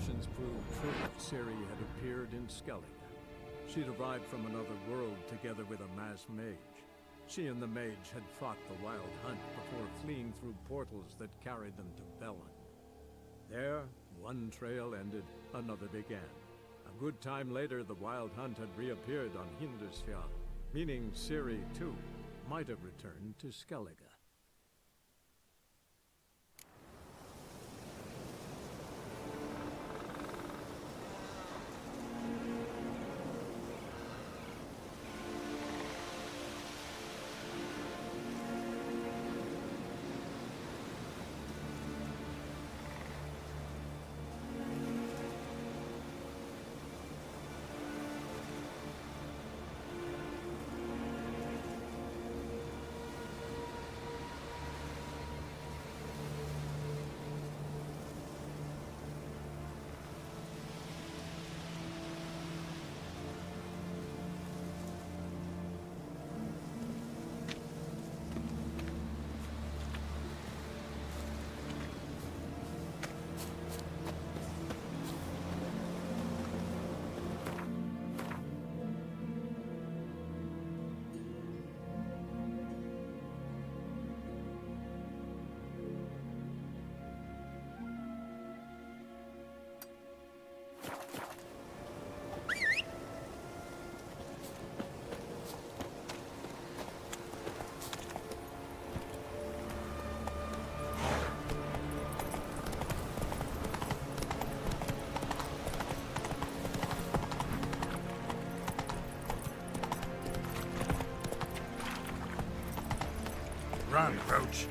suspicions proved true. Ciri had appeared in Skellige. She'd arrived from another world together with a masked mage. She and the mage had fought the Wild Hunt before fleeing through portals that carried them to Bellin. There, one trail ended, another began. A good time later, the Wild Hunt had reappeared on Hindersfjall, meaning Ciri, too, might have returned to Skellige. Run, Roach.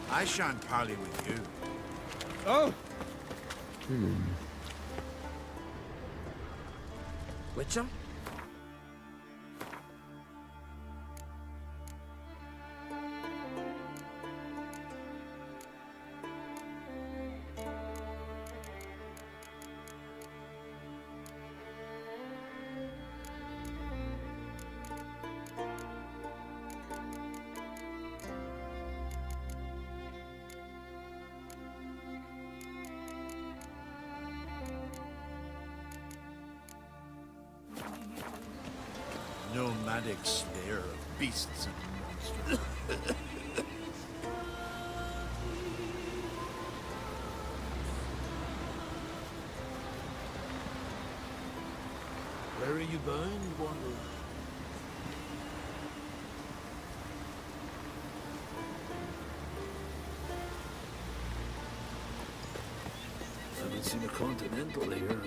I shan't parley with you. Oh! Witcher? Nomadic slayer of beasts and monsters. Where are you bound, wanderer? Haven't seen a continental here.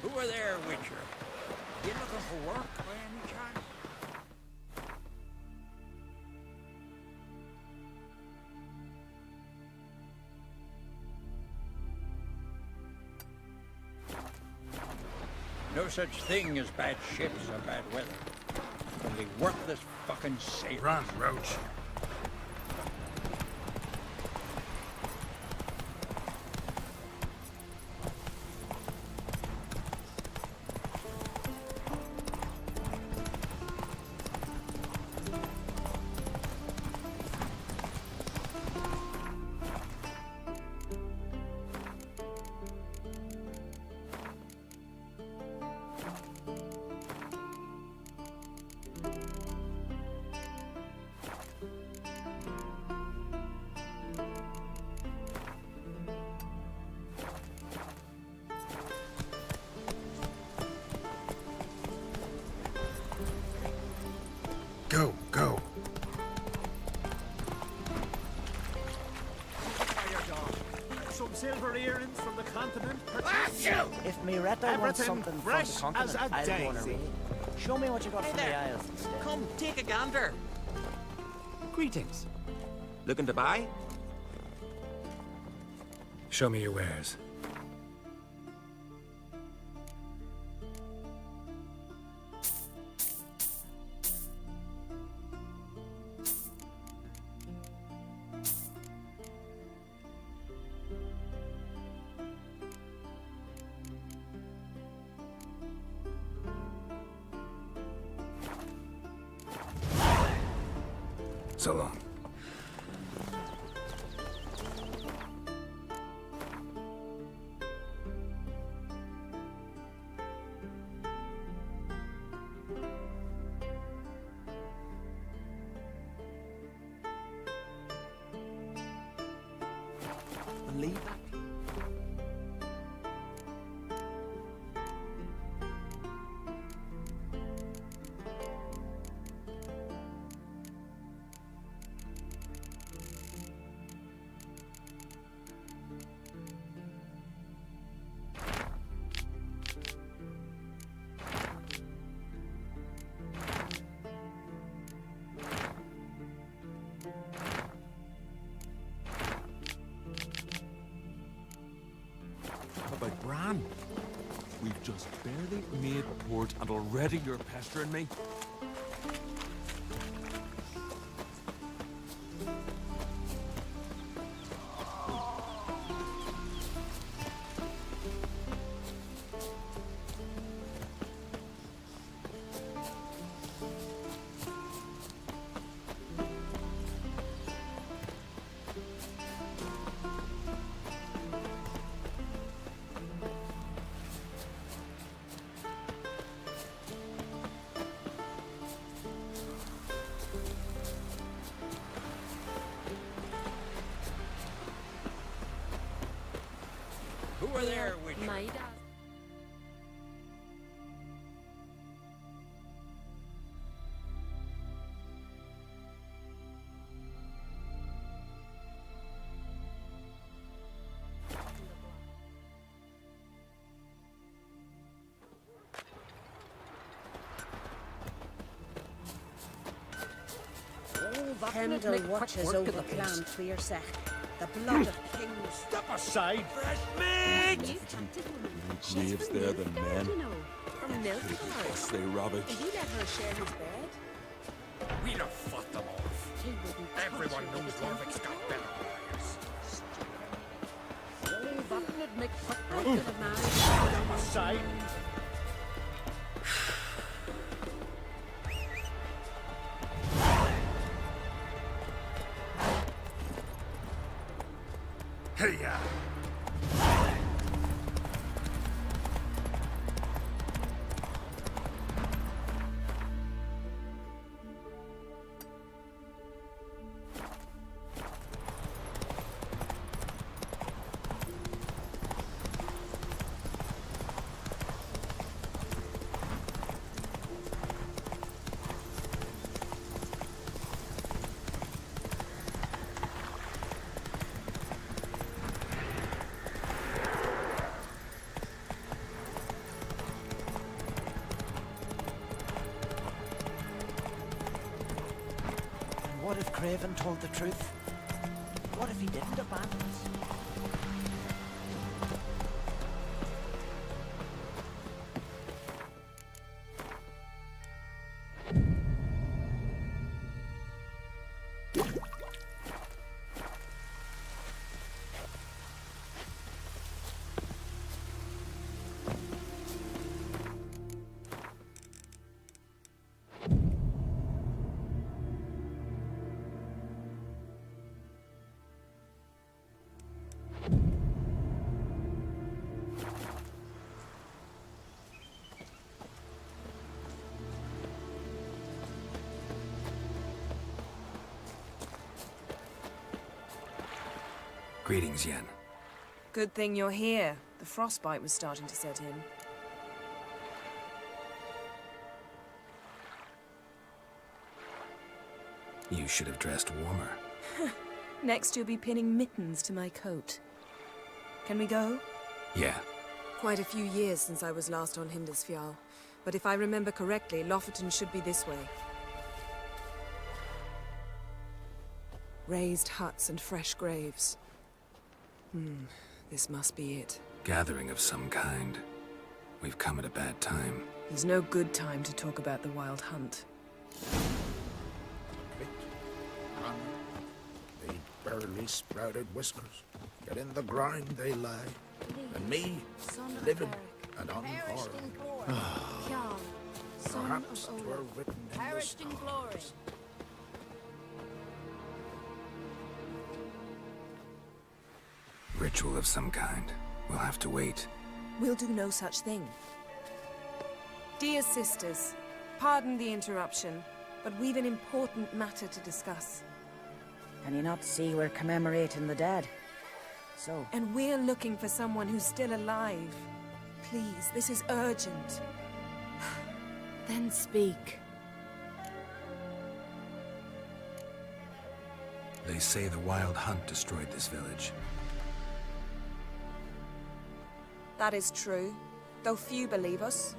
Who are there, Witcher? You looking for work by any chance? No such thing as bad ships or bad weather. Only worthless fucking sailors. Run, Roach. If Miretta wants Everything something fresh from the as continent, a I'll go on a daisy. raid. Show me what you got Hey from there. the Isles instead. Come, take a gander. Greetings. Looking to buy? Show me your wares. So long. Believe that? About Bran? We've just barely made port and already you're pestering me? Who are there with you? My dad. Kendall watches over the plan for your sec. The blood of kings. Step aside, fresh meat! Graves there than men. From milk Yes, they ravage. You let her share his bed? We'll have fought them off. He wouldn't touch Everyone you knows with a Warwick's got better lawyers. Oh, that would make football to the man. Step aside. Hiya! What if Craven told the truth? What if he didn't abandon us? Greetings, Yen. Good thing you're here. The frostbite was starting to set in. You should have dressed warmer. Next you'll be pinning mittens to my coat. Can we go? Yeah, Quite a few years since I was last on Hindisfjall, but if I remember correctly, Lofoten should be this way. Raised huts and fresh graves. This must be it. Gathering of some kind. We've come at a bad time. There's no good time to talk about the Wild Hunt. They barely sprouted whiskers, yet in the ground they lie. And me, living and unharmed. Perhaps 'twere written in the stars. Ritual of some kind. We'll have to wait. We'll do no such thing. Dear sisters, pardon the interruption, but we've an important matter to discuss. Can you not see we're commemorating the dead? So, And we're looking for someone who's still alive. Please, this is urgent. Then speak. They say the Wild Hunt destroyed this village. That is true, though few believe us.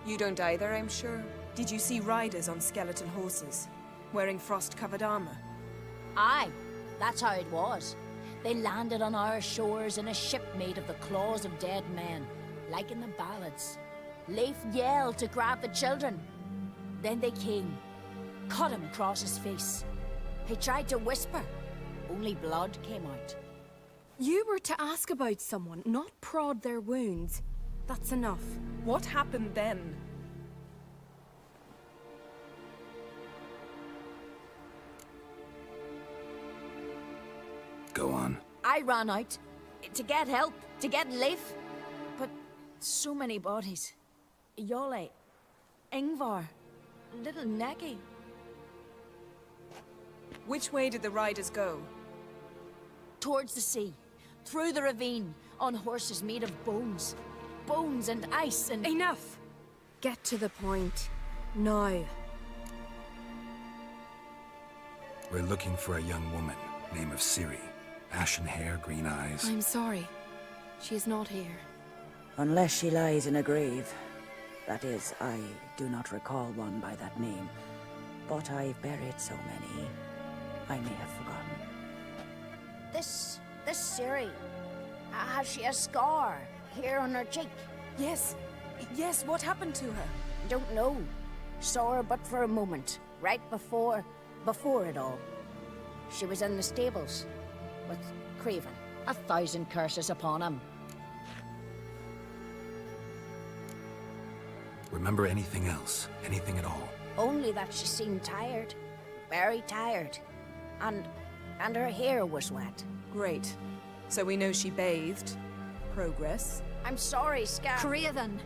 You don't either, I'm sure. Did you see riders on skeleton horses, wearing frost-covered armor? Aye, that's how it was. They landed on our shores in a ship made of the claws of dead men, like in the ballads. Leif yelled to grab the children. Then they came, cut him across his face. He tried to whisper, only blood came out. You were to ask about someone, not prod their wounds. That's enough. What happened then? Go on. I ran out to get help, to get Leif. But so many bodies. Yolle, Ingvar, little Neki. Which way did the riders go? Towards the sea, through the ravine, on horses made of bones. Bones and ice and... Enough! Get to the point. Now. We're looking for a young woman, name of Ciri. Ashen hair, green eyes. I'm sorry. She is not here. unless she lies in a grave. That is, I do not recall one by that name. But I've buried so many, I may have forgotten. This Ciri, has she a scar here on her cheek? Yes, what happened to her? Don't know. Saw her but for a moment, right before it all. She was in the stables with Craven. 1,000 curses upon him. Remember anything else? Anything at all? Only that she seemed tired. Very tired. And her hair was wet. Great. So we know she bathed. Progress. I'm sorry, Scar. Craven!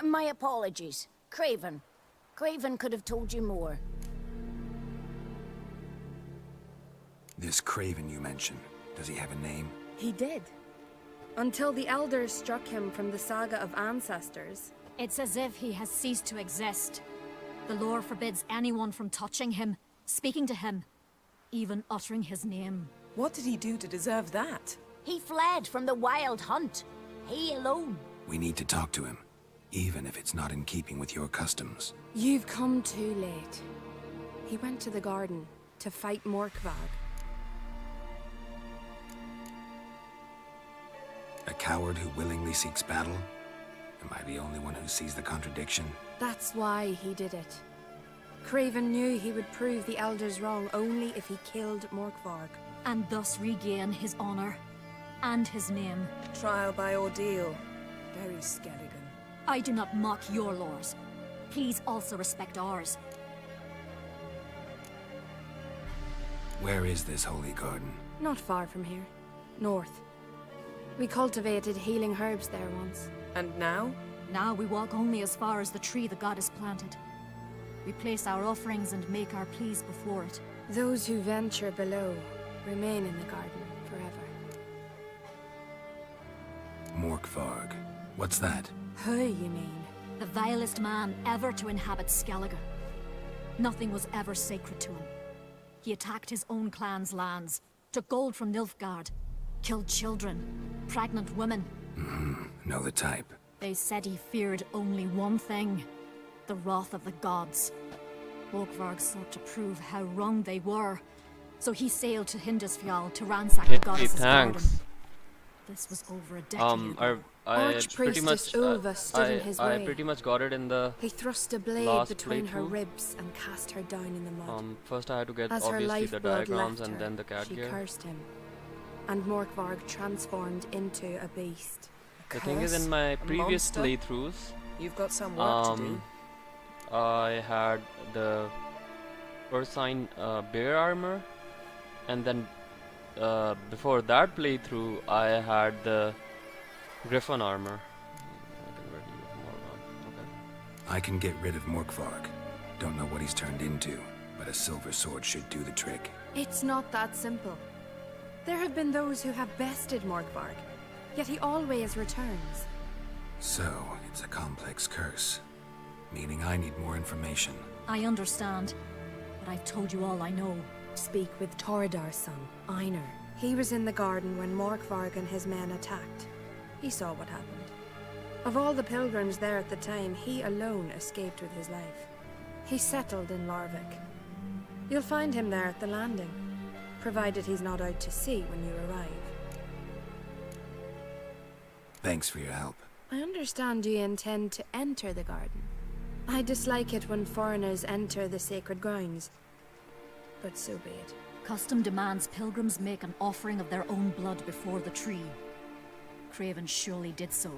My apologies. Craven. Craven could have told you more. This Craven you mentioned, does he have a name? He did. Until the elders struck him from the saga of ancestors. It's as if he has ceased to exist. The lore forbids anyone from touching him, speaking to him, even uttering his name. What did he do to deserve that? He fled from the Wild Hunt. He alone. We need to talk to him, even if it's not in keeping with your customs. You've come too late. He went to the garden to fight Morkvag. A coward who willingly seeks battle? Am I the only one who sees the contradiction? That's why he did it. Craven knew he would prove the elders wrong only if he killed Morkvarg. And thus regain his honor and his name. Trial by ordeal. Very Skelligan. I do not mock your laws. Please also respect ours. Where is this holy garden? Not far from here. North. We cultivated healing herbs there once. And now? Now we walk only as far as the tree the goddess planted. We place our offerings and make our pleas before it. Those who venture below remain in the garden forever. Morkvarg. What's that? Who, you mean? The vilest man ever to inhabit Skellige. Nothing was ever sacred to him. He attacked his own clan's lands, took gold from Nilfgaard, killed children, pregnant women, Know the type. They said he feared only one thing, the wrath of the gods. Wogvarg sought to prove how wrong they were, so he sailed to Hindisfjall to ransack the goddess's garden. This was over a decade ago. Archpriestess Ulva stood in his way. I pretty much got it in the He thrust a blade between her ribs and cast her down in the mud. First I had to get As her obviously the lifeblood diagrams left and her, then the cat she gear. cursed him, and Morkvarg transformed into a beast. The thing is, in my previous monster? playthroughs, You've got some work to do. I had the Ursine bear armor, and then before that playthrough I had the Griffin armor. I can get rid of Morkvarg. Don't know what he's turned into, but a silver sword should do the trick. It's not that simple. There have been those who have bested Morkvarg, yet he always returns. So, it's a complex curse, meaning I need more information. I understand, but I've told you all I know. Speak with Torridar's son, Einar. He was in the garden when Morkvarg and his men attacked. He saw what happened. Of all the pilgrims there at the time, he alone escaped with his life. He settled in Larvik. You'll find him there at the landing, provided he's not out to sea when you arrive. Thanks for your help. I understand you intend to enter the garden. I dislike it when foreigners enter the sacred grounds, but so be it. Custom demands pilgrims make an offering of their own blood before the tree. Craven surely did so.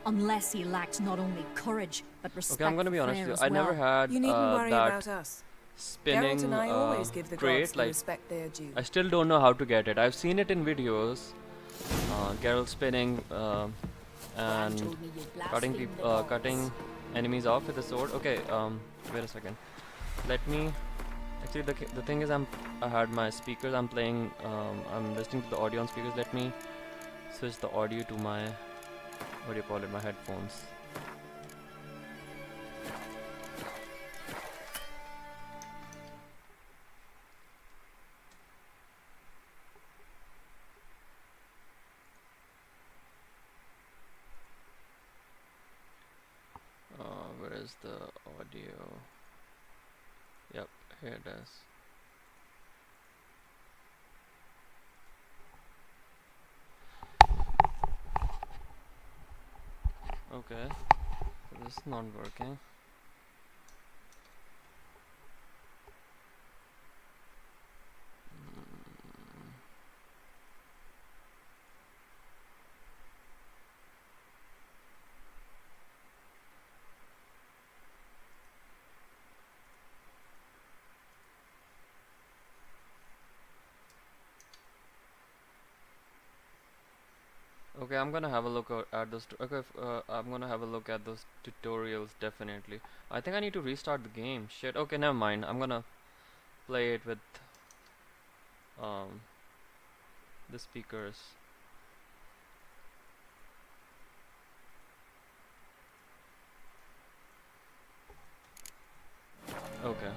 Unless he lacked not only courage, but respect. Okay, I'm gonna be honest with you. I never had You needn't worry that about us. spinning Geralt and I always give the gods crate. the Like, respect they are due. I still don't know how to get it. I've seen it in videos. Geralt spinning and cutting enemies off with a sword. Okay, wait a second. Let me. Actually, the thing is, I had my speakers. I'm playing. I'm listening to the audio on speakers. Let me switch the audio to my, what do you call it? My headphones. Where is the audio? Yep, here it is. Okay, so this is not working. Okay, I'm gonna have a look at those. I'm gonna have a look at those tutorials definitely. I think I need to restart the game. Shit. Okay, never mind. I'm gonna play it with the speakers. Okay.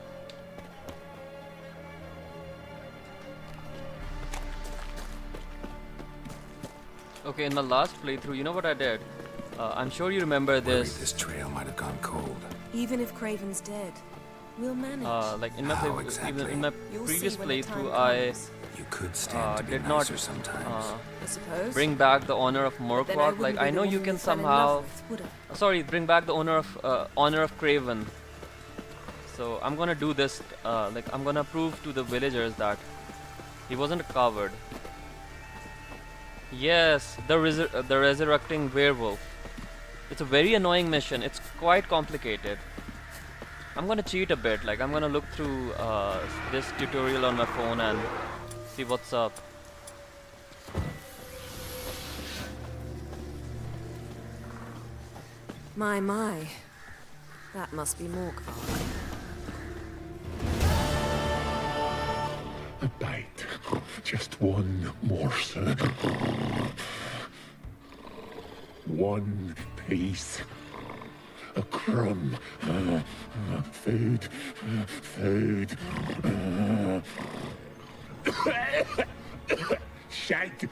Okay, in my last playthrough, you know what I did? I'm sure you remember this. This trail might have gone cold. Even if Craven's dead, we'll manage. Like in my exactly? even in my You'll previous see when the time playthrough, I comes. You could stand to be did not nicer sometimes. I suppose. bring back the honor of Morkvarg. Like I know you can somehow. Sorry, bring back the honor of Craven. So I'm gonna do this. Like I'm gonna prove to the villagers that he wasn't a coward. Yes, the resurrecting werewolf. It's a very annoying mission. It's quite complicated. I'm gonna cheat a bit. Like I'm gonna look through this tutorial on my phone and see what's up. My. That must be Morkvarg. A bite. Just one morsel. One piece. A crumb. Food. Food. Shite!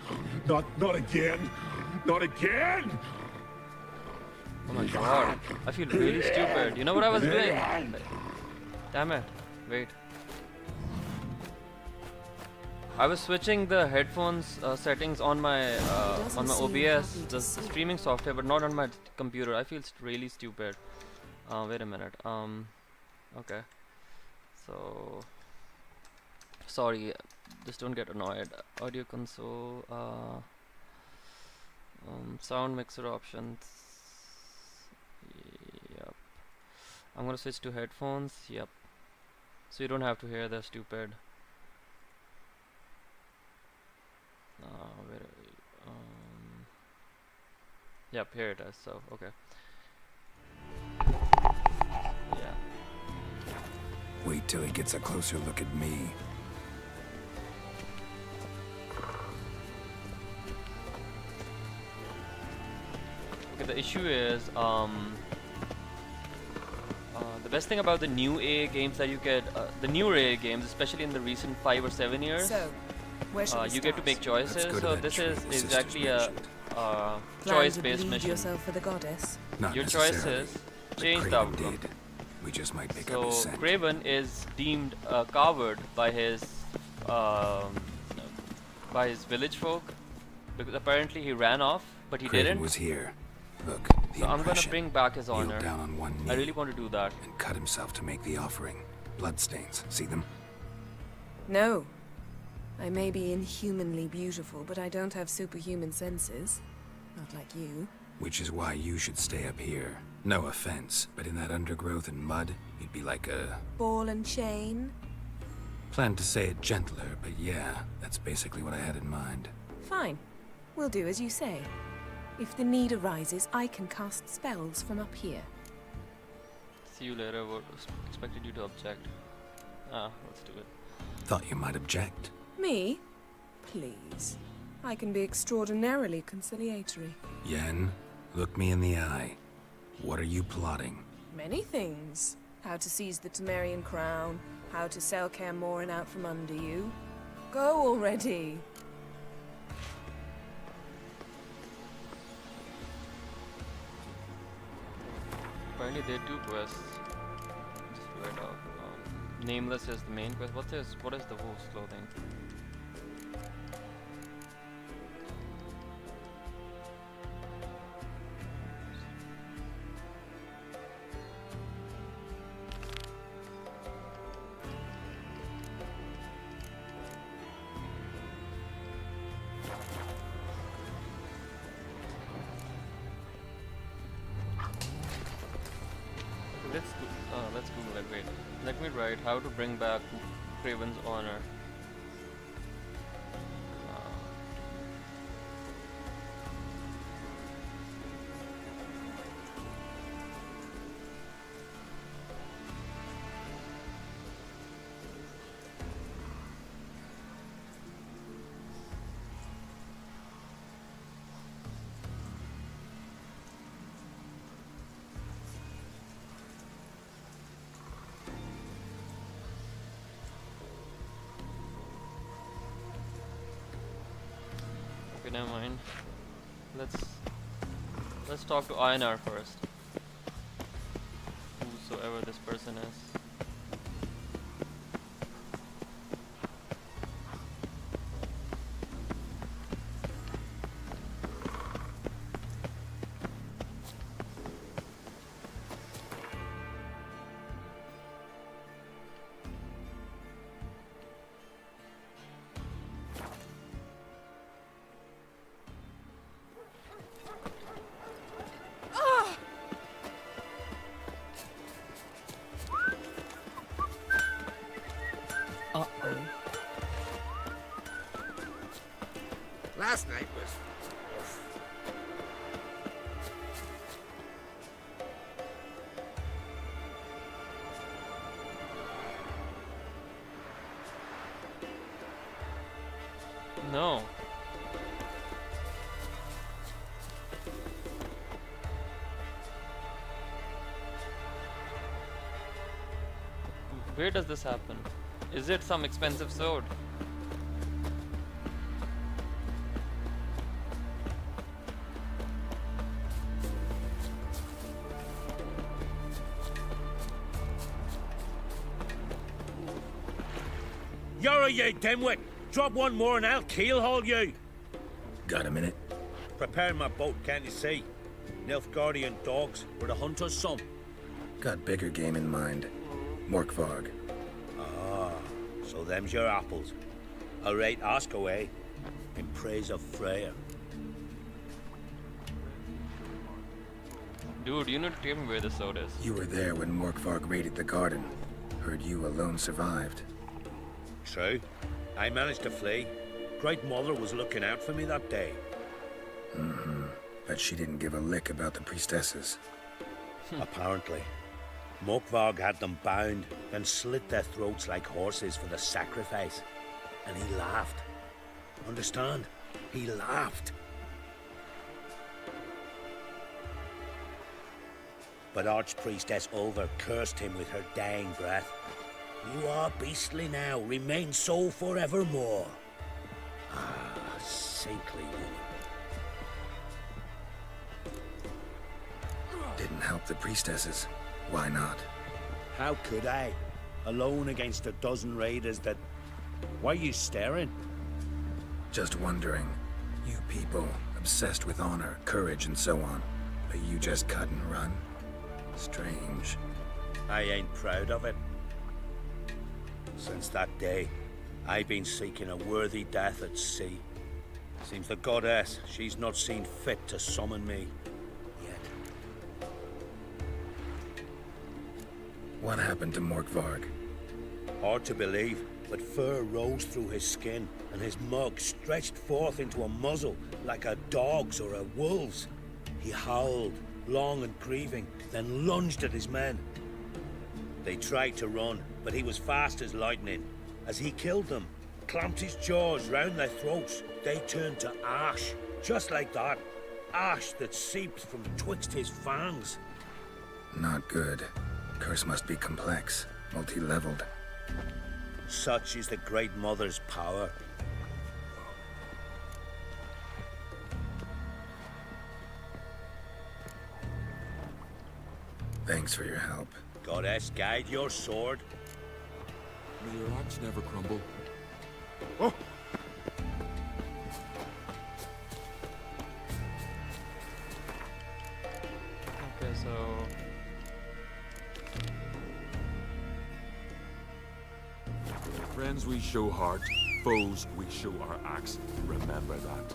Not again! Not again! Oh my god, I feel really stupid. You know what I was doing? Damn it. Wait. I was switching the headphones settings on my OBS, the streaming software, but not on my computer. I feel really stupid. Wait a minute. Okay. So sorry, just don't get annoyed. Audio console, sound mixer options. Yep. I'm gonna switch to headphones. Yep. So you don't have to hear the stupid. Yep, here it is. So okay. Yeah. Wait till he gets a closer look at me. Okay, the issue is the best thing about the new AA games that you get, the newer AA games, especially in the recent 5 or 7 years, so, where should we you get to make choices. So this is exactly a choice-based mission. Yourself for the goddess? Not Your necessarily, choices but change the Craven outcome. did. We just might pick up his So scent. Craven is deemed a coward by his village folk because apparently he ran off, but he Craven didn't. was here. Look, the So I'm gonna impression. bring back his Kneeled honor. down on one knee I really want to do that. and cut himself to make the offering. Bloodstains. See them? No. I may be inhumanly beautiful, but I don't have superhuman senses. Not like you. Which is why you should stay up here. No offense, but in that undergrowth and mud, you'd be like a... Ball and chain? Planned to say it gentler, but yeah, that's basically what I had in mind. Fine. We'll do as you say. If the need arises, I can cast spells from up here. See you later. Expected you to object. Let's do it. Thought you might object. Me? Please. I can be extraordinarily conciliatory. Yen, look me in the eye. What are you plotting? Many things. How to seize the Temerian crown, how to sell Kaer Morhen out from under you. Go already! Apparently there are 2 quests. Just read off. Nameless is the main quest. What is the wolf's clothing? Let's Google it. Wait, let me write how to bring back Craven's honor. Okay, never mind. Let's talk to Einar first. Whosoever this person is. Last night was... No. Where does this happen? Is it some expensive sword? You're a ye dimwit! Drop one more and I'll keelhaul you! Got a minute? Preparing my boat, can't you see? Nilfgaardian dogs were the hunter's son. Got bigger game in mind. Morkvarg. Ah, so them's your apples. All right, ask away. In praise of Freya. Dude, you need to tell me where the sword is. You were there when Morkvarg raided the garden. Heard you alone survived. True. I managed to flee. Great Mother was looking out for me that day. Mm-hmm. But she didn't give a lick about the priestesses. Apparently. Morkvarg had them bound, then slit their throats like horses for the sacrifice. And he laughed. Understand? He laughed. But Archpriestess Ulver cursed him with her dying breath. You are beastly now, remain so forevermore. Ah, saintly woman. Didn't help the priestesses. Why not? How could I? Alone against a dozen raiders that... Why are you staring? Just wondering. You people, obsessed with honor, courage, and so on. But you just cut and run? Strange. I ain't proud of it. Since that day, I've been seeking a worthy death at sea. Seems the goddess, she's not seen fit to summon me. Yet. What happened to Morkvarg? Hard to believe, but fur rose through his skin, and his mug stretched forth into a muzzle like a dog's or a wolf's. He howled, long and grieving, then lunged at his men. They tried to run, but he was fast as lightning. As he killed them, clamped his jaws round their throats, they turned to ash, just like that. Ash that seeped from twixt his fangs. Not good. Curse must be complex, multi-leveled. Such is the Great Mother's power. Thanks for your help. Goddess, guide your sword. May your axe never crumble. Oh! Okay, so... Friends we show heart, foes we show our axe. Remember that.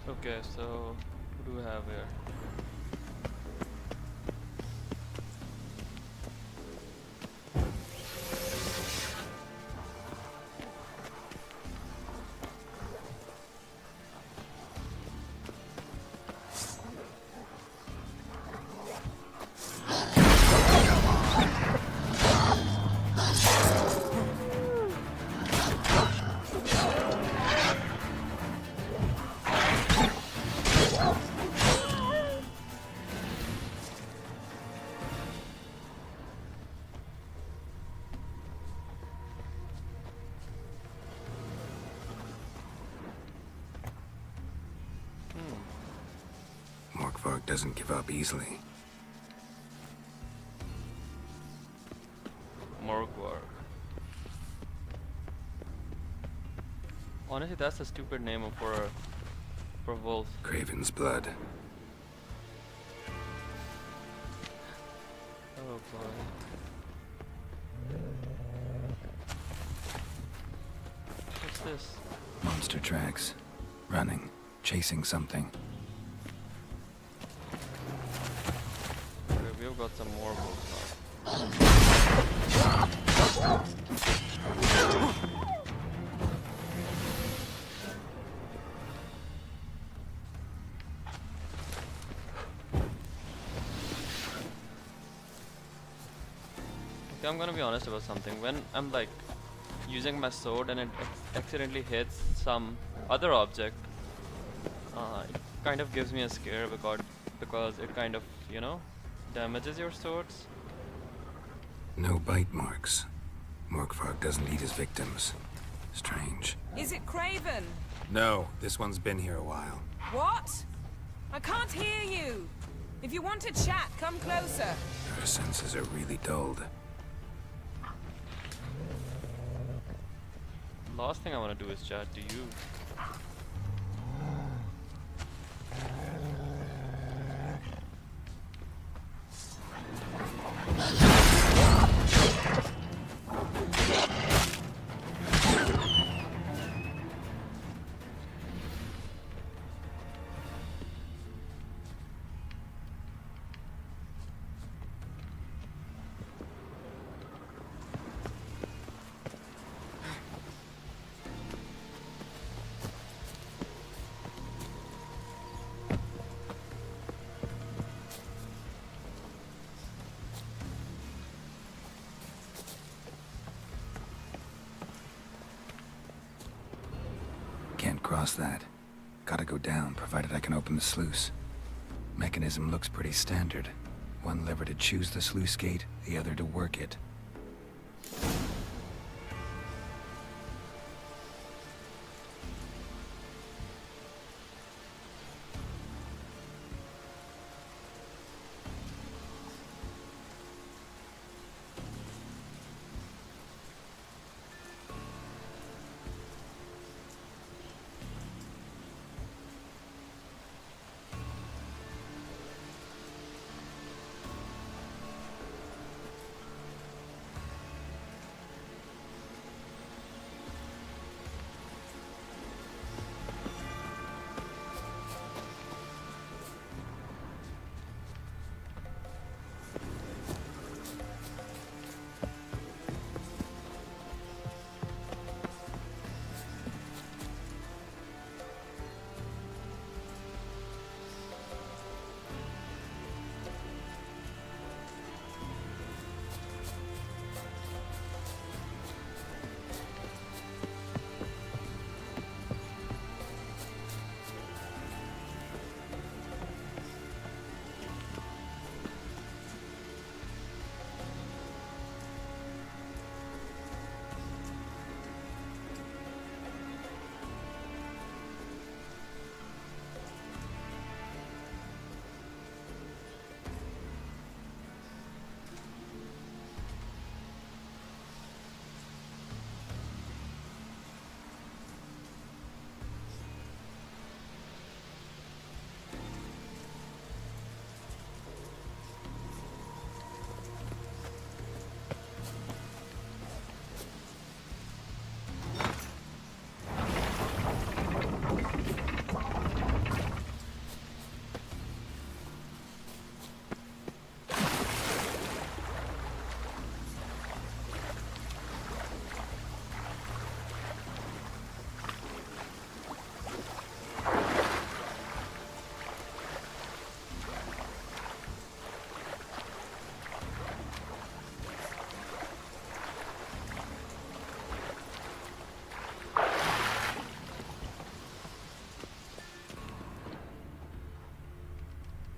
Okay, so who do we have here? Morkvarg doesn't give up easily. Morkvarg. Honestly, that's a stupid name for a wolf. Craven's blood. Oh boy. What's this? Monster tracks. Running. Chasing something. got some more books. Okay, I'm gonna be honest about something. When I'm like using my sword and it accidentally hits some other object, it kind of gives me a scare because it kind of, you know, damages your swords. No bite marks. Morkvarg doesn't eat his victims. Strange. Is it Craven? No, this one's been here a while. What? I can't hear you. If you want to chat, come closer. Her senses are really dulled. Last thing I want to do is chat to you. Can't cross that. Gotta go down, provided I can open the sluice. Mechanism looks pretty standard. One lever to choose the sluice gate, the other to work it.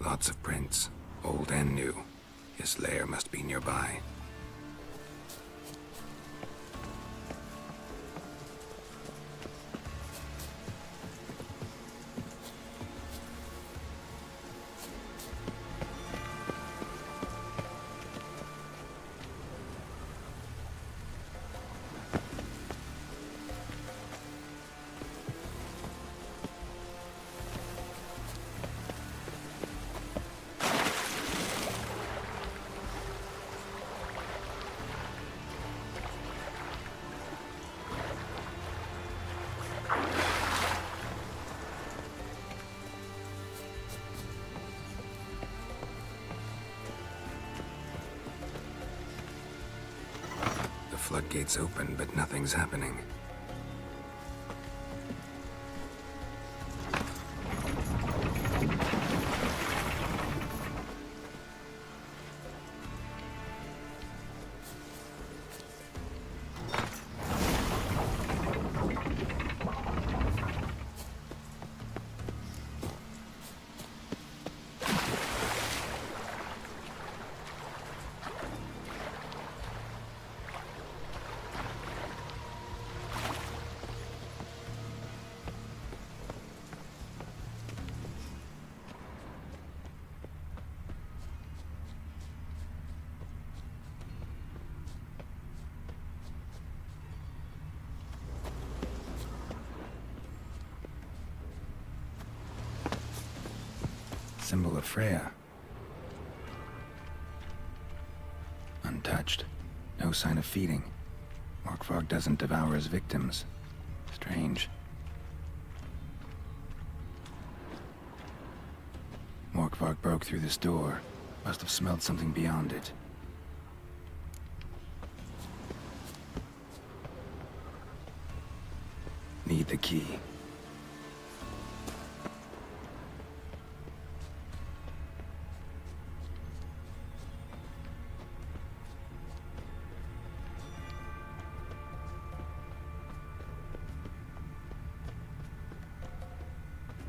Lots of prints, old and new. His lair must be nearby. floodgates open, but nothing's happening. Symbol of Freya. Untouched. No sign of feeding. Morkvarg doesn't devour his victims. Strange. Morkvarg broke through this door. Must have smelled something beyond it. Need the key.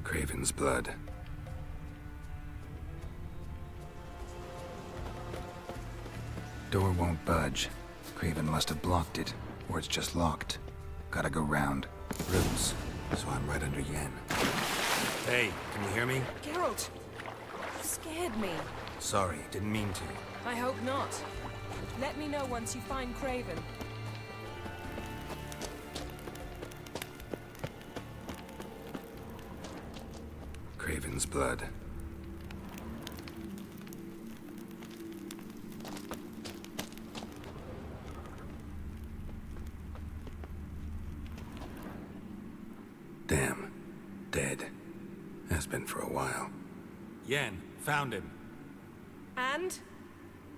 Craven's blood. Door won't budge. Craven must have blocked it, or it's just locked. Gotta go round. Roots, so I'm right under Yen. Hey, can you hear me? Geralt, you scared me. Sorry, didn't mean to. I hope not. Let me know once you find Craven. Craven's blood. Damn. Dead. Has been for a while. Yen, found him. And?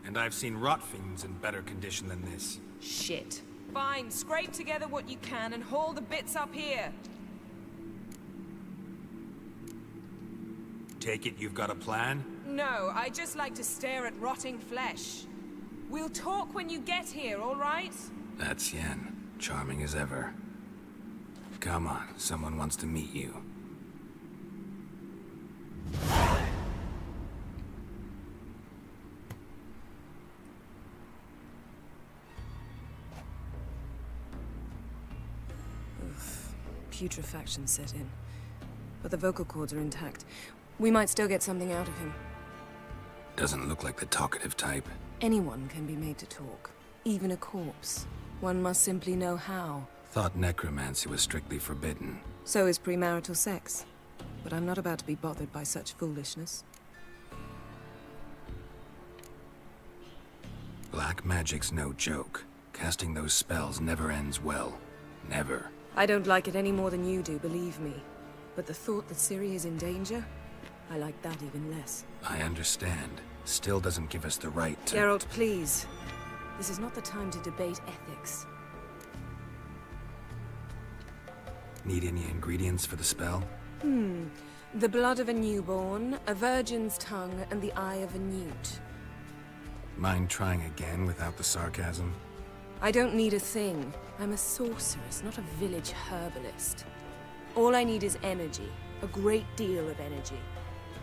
And I've seen rot fiends in better condition than this. Shit. Fine, scrape together what you can and haul the bits up here. Take it you've got a plan? No, I just like to stare at rotting flesh. We'll talk when you get here, all right? That's Yen. Charming as ever. Come on, someone wants to meet you. Oof. Putrefaction set in. But the vocal cords are intact. We might still get something out of him. Doesn't look like the talkative type. Anyone can be made to talk. Even a corpse. One must simply know how. Thought necromancy was strictly forbidden. So is premarital sex. But I'm not about to be bothered by such foolishness. Black magic's no joke. Casting those spells never ends well. Never. I don't like it any more than you do, believe me. But the thought that Ciri is in danger? I like that even less. I understand. Still doesn't give us the right to— Geralt, please. This is not the time to debate ethics. Need any ingredients for the spell? The blood of a newborn, a virgin's tongue, and the eye of a newt. Mind trying again without the sarcasm? I don't need a thing. I'm a sorceress, not a village herbalist. All I need is energy. A great deal of energy.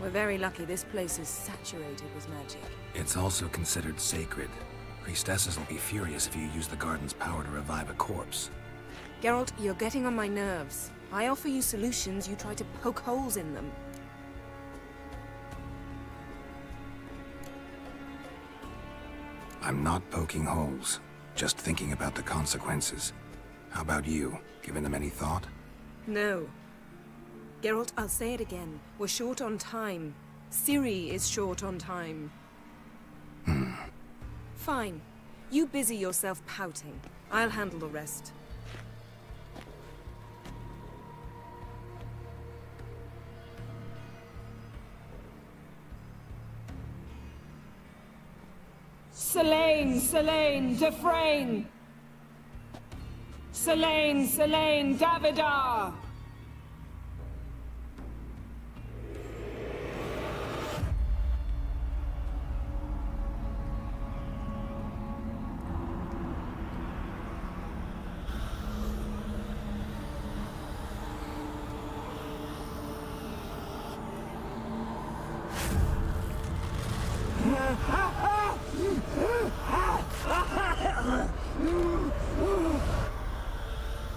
We're very lucky this place is saturated with magic. It's also considered sacred. Priestesses will be furious if you use the garden's power to revive a corpse. Geralt, you're getting on my nerves. I offer you solutions, you try to poke holes in them. I'm not poking holes. Just thinking about the consequences. How about you? Given them any thought? No. Geralt, I'll say it again. We're short on time. Ciri is short on time. Fine. You busy yourself pouting. I'll handle the rest. Selene! Selene! Dufresne! Selene, Selene, Davida!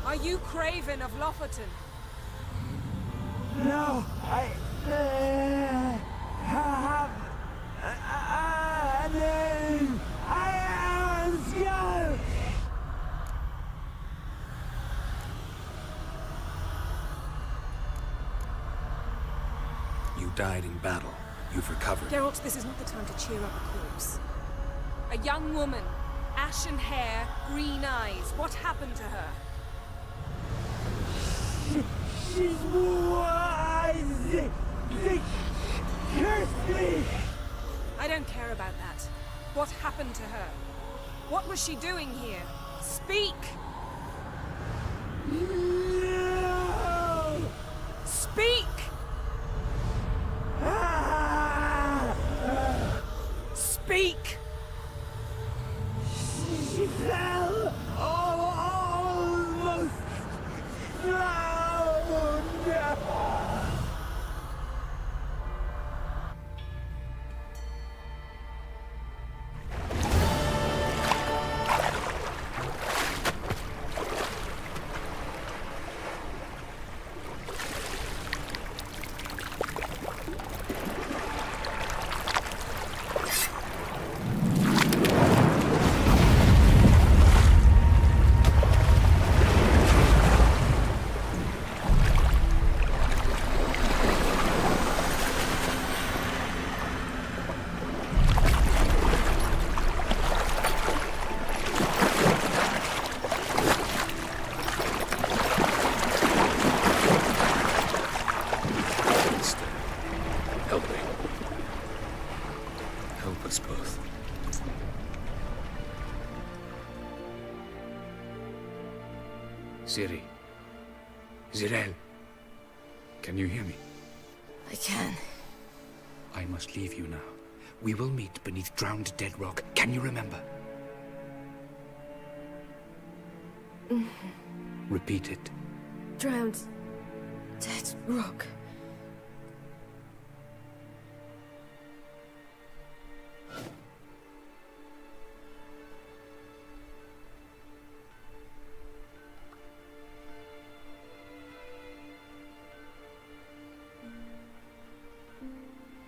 Are you Craven of Lofoten? No, I have a name. I am Skull. You died in battle. You've recovered. Geralt, this is not the time to cheer up a corpse. A young woman, ashen hair, green eyes. What happened to her? She's wise. They cursed me. I don't care about that. What happened to her? What was she doing here? Speak! No. Speak! Speak! She fell almost drowned. Ciri. Zirel. Can you hear me? I can. I must leave you now. We will meet beneath drowned dead rock. Can you remember? Repeat it. Drowned. Dead rock.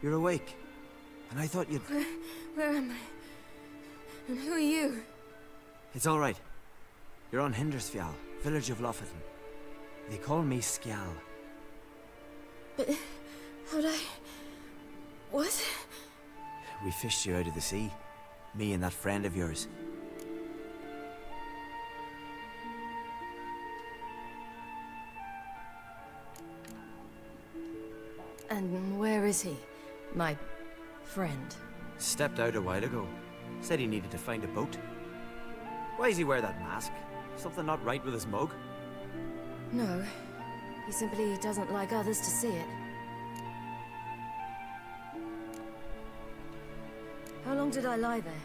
You're awake. And I thought you'd... Where am I? And who are you? It's all right. You're on Hindersfjall, village of Lofoten. They call me Skjal. But... how'd I... What? We fished you out of the sea. Me and that friend of yours. And where is he? My friend. Stepped out a while ago. Said he needed to find a boat. Why does he wear that mask? Something not right with his mug? No. He simply doesn't like others to see it. How long did I lie there?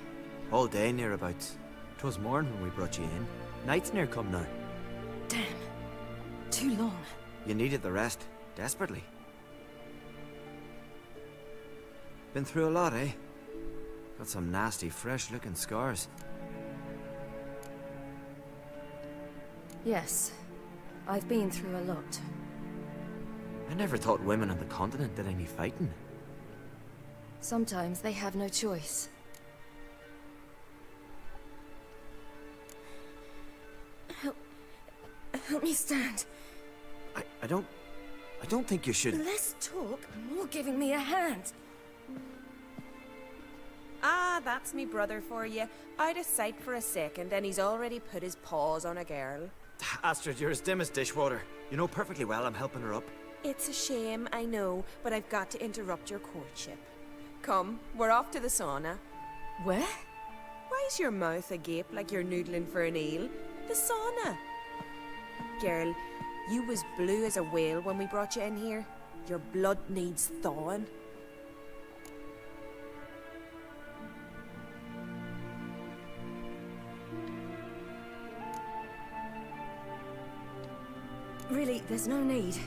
All day nearabouts. 'Twas morn when we brought you in. Night's near come now. Damn. Too long. You needed the rest. Desperately. Been through a lot, eh? Got some nasty, fresh-looking scars. Yes. I've been through a lot. I never thought women on the continent did any fighting. Sometimes they have no choice. Help me stand. I don't think you should... Less talk, more giving me a hand. Ah, that's me brother for you. Out of sight for a second, and he's already put his paws on a girl. Astrid, you're as dim as dishwater. You know perfectly well I'm helping her up. It's a shame, I know, but I've got to interrupt your courtship. Come, we're off to the sauna. Where? Why's your mouth agape like you're noodling for an eel? The sauna. Girl, you was blue as a whale when we brought you in here. Your blood needs thawing. Really, there's no need.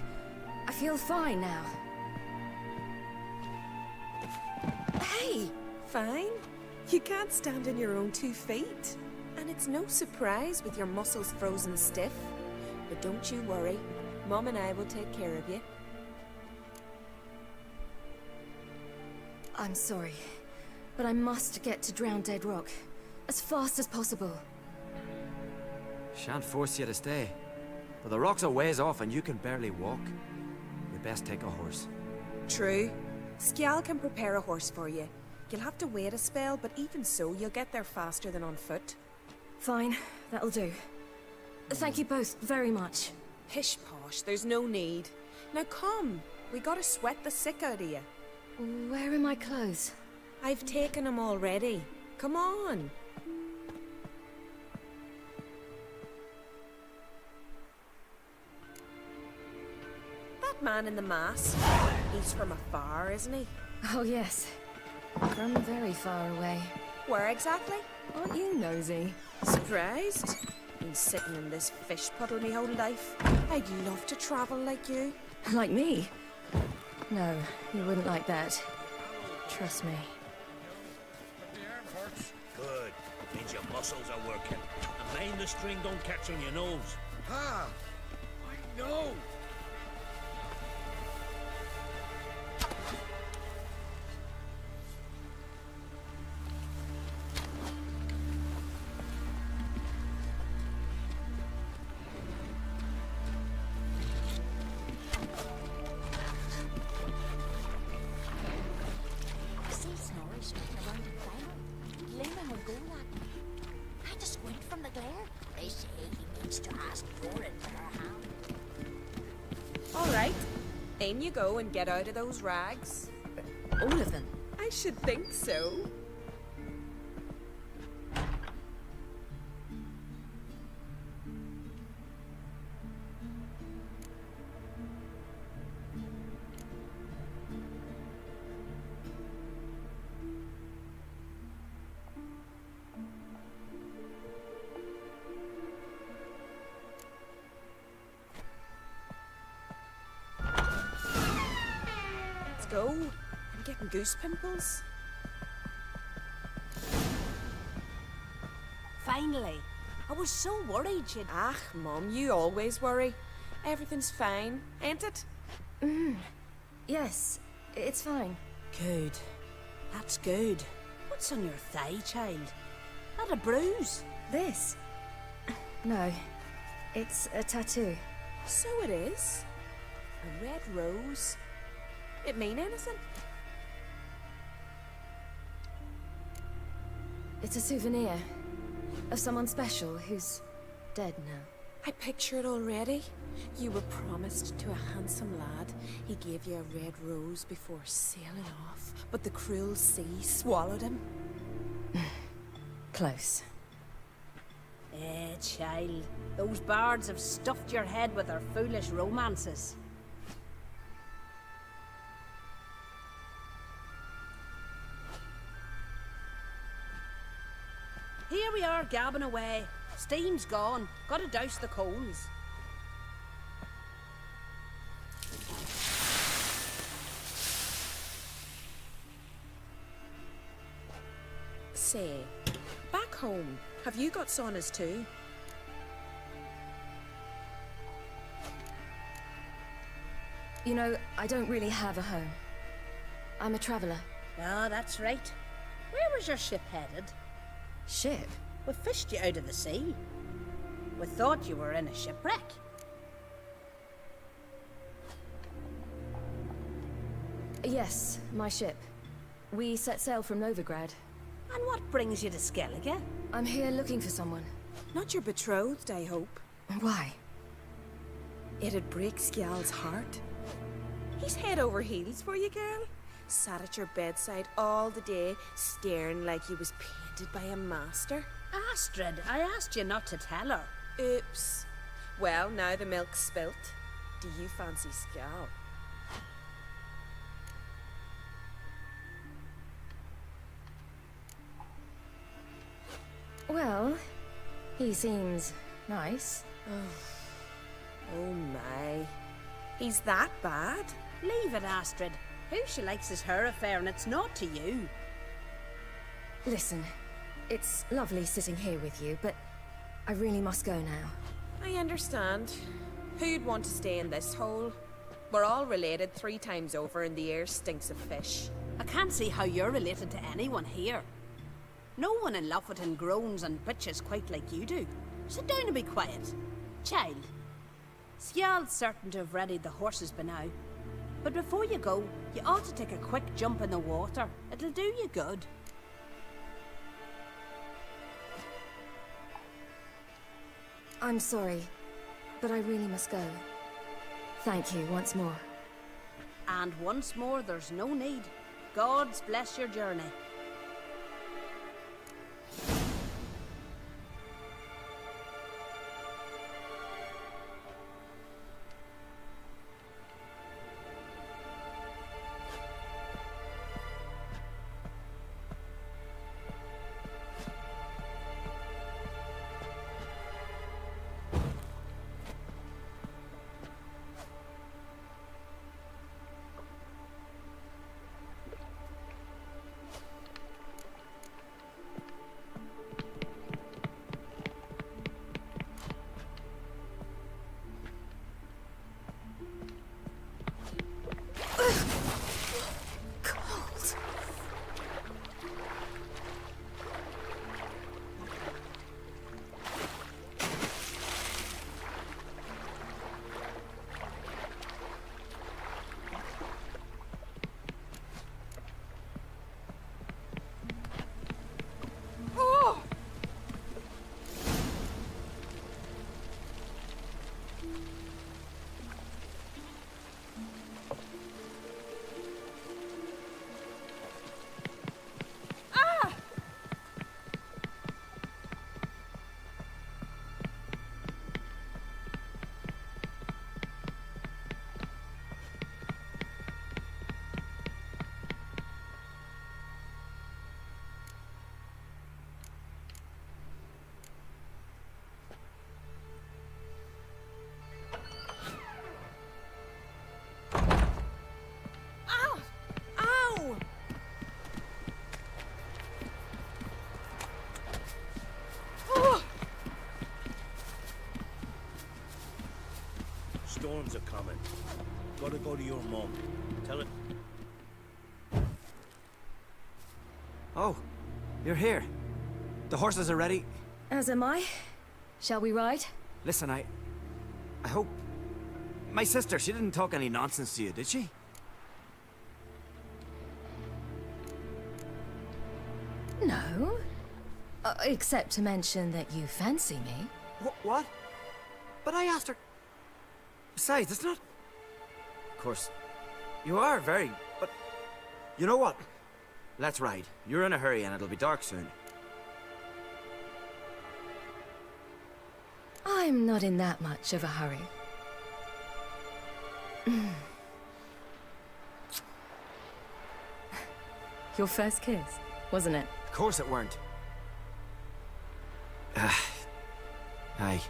I feel fine now. Hey, fine. You can't stand on your own 2 feet. And it's no surprise with your muscles frozen stiff. But don't you worry. Mom and I will take care of you. I'm sorry, but I must get to Drowned Dead Rock as fast as possible. Shan't force you to stay. But the rock's a ways off and you can barely walk. You best take a horse. True. Skjal can prepare a horse for you. You'll have to wait a spell, but even so, you'll get there faster than on foot. Fine, that'll do. Thank you both very much. Pish posh, there's no need. Now come, we gotta sweat the sick out of you. Where are my clothes? I've taken them already. Come on. That man in the mask, he's from afar, isn't he? Oh yes, from very far away. Where exactly? Aren't you nosy? Surprised? Been sitting in this fish puddle me whole life. I'd love to travel like you. Like me? No, you wouldn't like that. Trust me. Good. Means your muscles are working. And mind the string don't catch on your nose. Ah, I know. In you go and get out of those rags. All of them? I should think so. Go. I'm getting goose pimples. Finally. I was so worried you'd... Ah, Mum, you always worry. Everything's fine, ain't it? Yes, it's fine. Good. That's good. What's on your thigh, child? Not a bruise? This? No. It's a tattoo. So it is. A red rose. It mean anything? It's a souvenir of someone special who's dead now. I picture it already. You were promised to a handsome lad. He gave you a red rose before sailing off, but the cruel sea swallowed him. Close. Child. Those bards have stuffed your head with their foolish romances. Here we are, gabbing away. Steam's gone. Gotta douse the coals. Say, back home, have you got saunas too? You know, I don't really have a home. I'm a traveler. Ah, that's right. Where was your ship headed? Ship? We fished you out of the sea. We thought you were in a shipwreck. Yes, my ship. We set sail from Novigrad. And what brings you to Skellige? I'm here looking for someone. Not your betrothed, I hope. Why? It'd break Skjal's heart. He's head over heels for you, girl. Sat at your bedside all the day, staring like he was painted by a master. Astrid, I asked you not to tell her. Oops. Well, now the milk's spilt. Do you fancy Skjal? Well, he seems nice. Oh my. He's that bad? Leave it, Astrid. Who she likes is her affair, and it's not to you. Listen, it's lovely sitting here with you, but I really must go now. I understand. Who'd want to stay in this hole? We're all related 3 times over and the air stinks of fish. I can't see how you're related to anyone here. No one in Lufferton groans and bitches quite like you do. Sit down and be quiet. Child, Skjal's certain to have readied the horses by now. But before you go, you ought to take a quick jump in the water. It'll do you good. I'm sorry, but I really must go. Thank you once more. And once more, there's no need. God's bless your journey. Storms are coming. Gotta go to your mum. Tell her. Oh, you're here. The horses are ready. As am I. Shall we ride? Listen, I hope... My sister, she didn't talk any nonsense to you, did she? No. Except to mention that you fancy me. What? But I asked her... Besides, it's not... Of course, you are very... But... You know what? Let's ride. You're in a hurry and it'll be dark soon. I'm not in that much of a hurry. Your first kiss, wasn't it? Of course it weren't. Aye.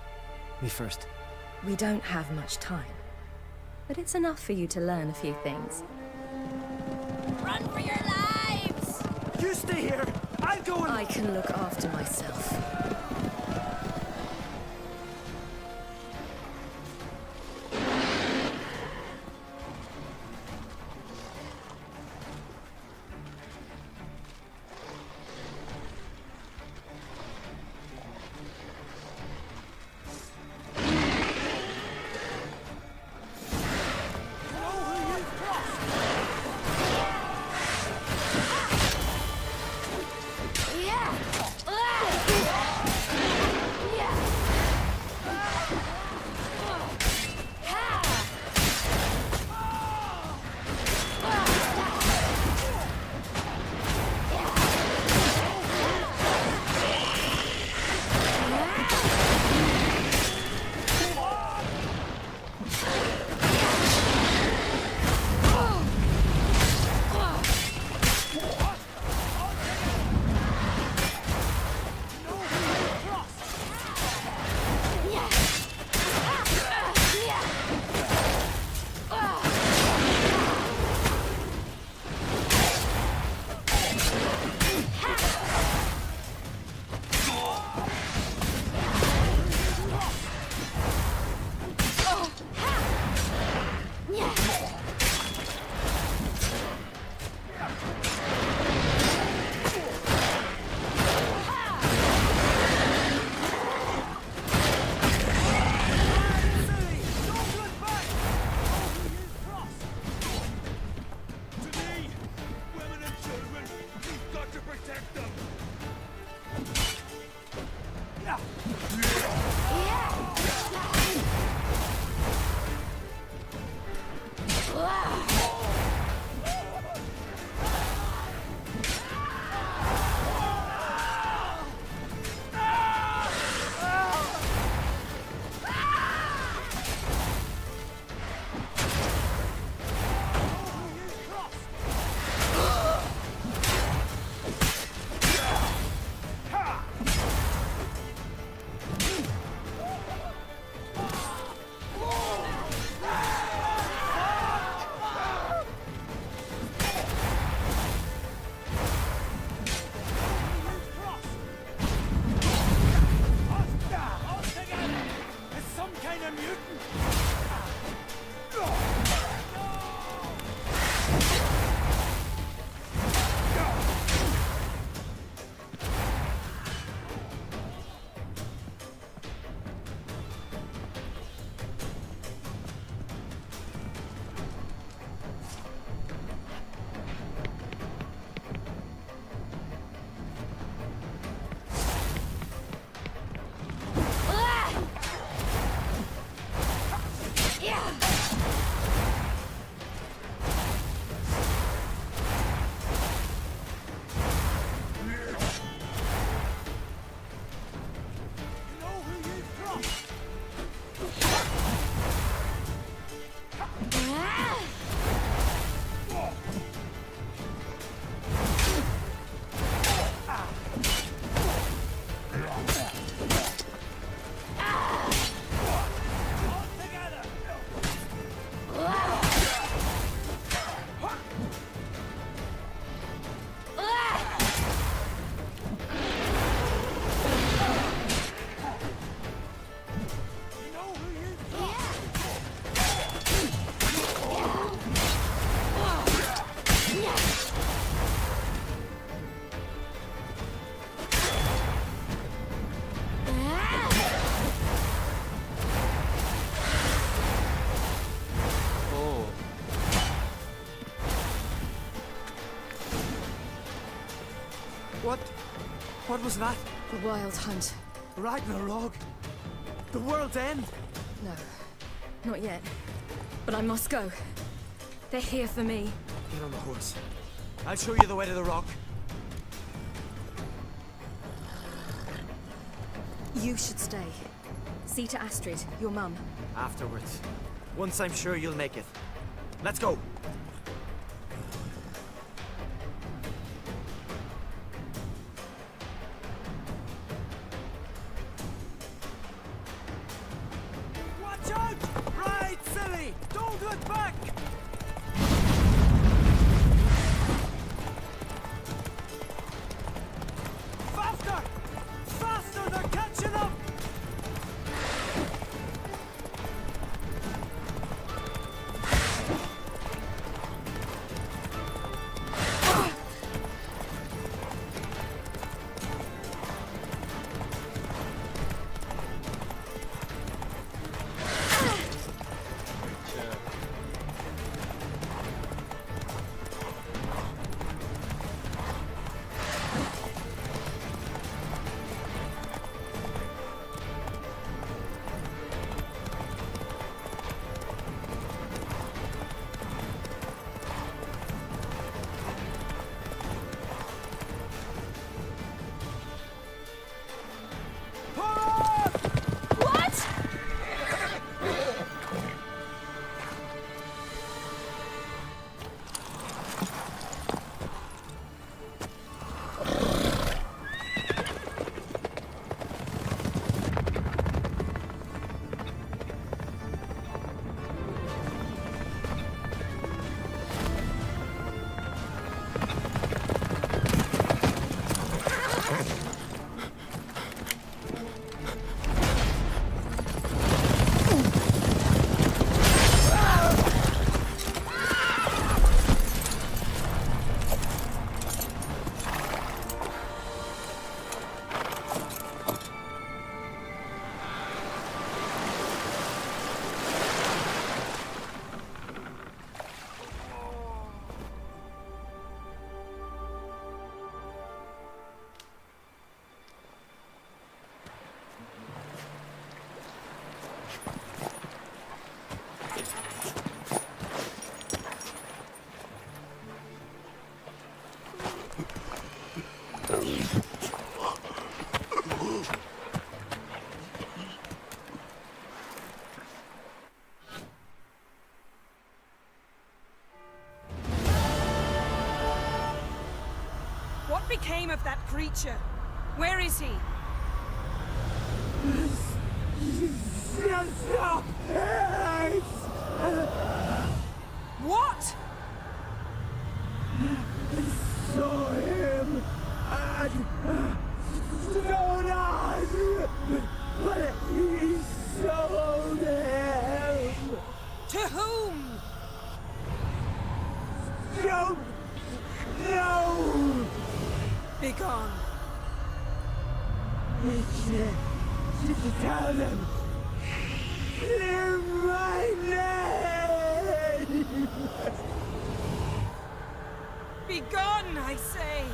Me first. We don't have much time. But it's enough for you to learn a few things. Run for your lives! You stay here! I'll go and... I can look after myself. Yeah! What was that? The Wild Hunt. Ragnarok? The world's end? No, not yet. But I must go. They're here for me. Get on the horse. I'll show you the way to the rock. You should stay. See to Astrid, your mum. Afterwards. Once I'm sure you'll make it. Let's go! Watch out! Right, silly! Don't look back! Faster! Faster! They're catching up! What became of that creature? Where is he? What? Saw him and Stonan, but he sold him. To whom? Don't know. Begone. Tell them. Clear my name. Begone, I say.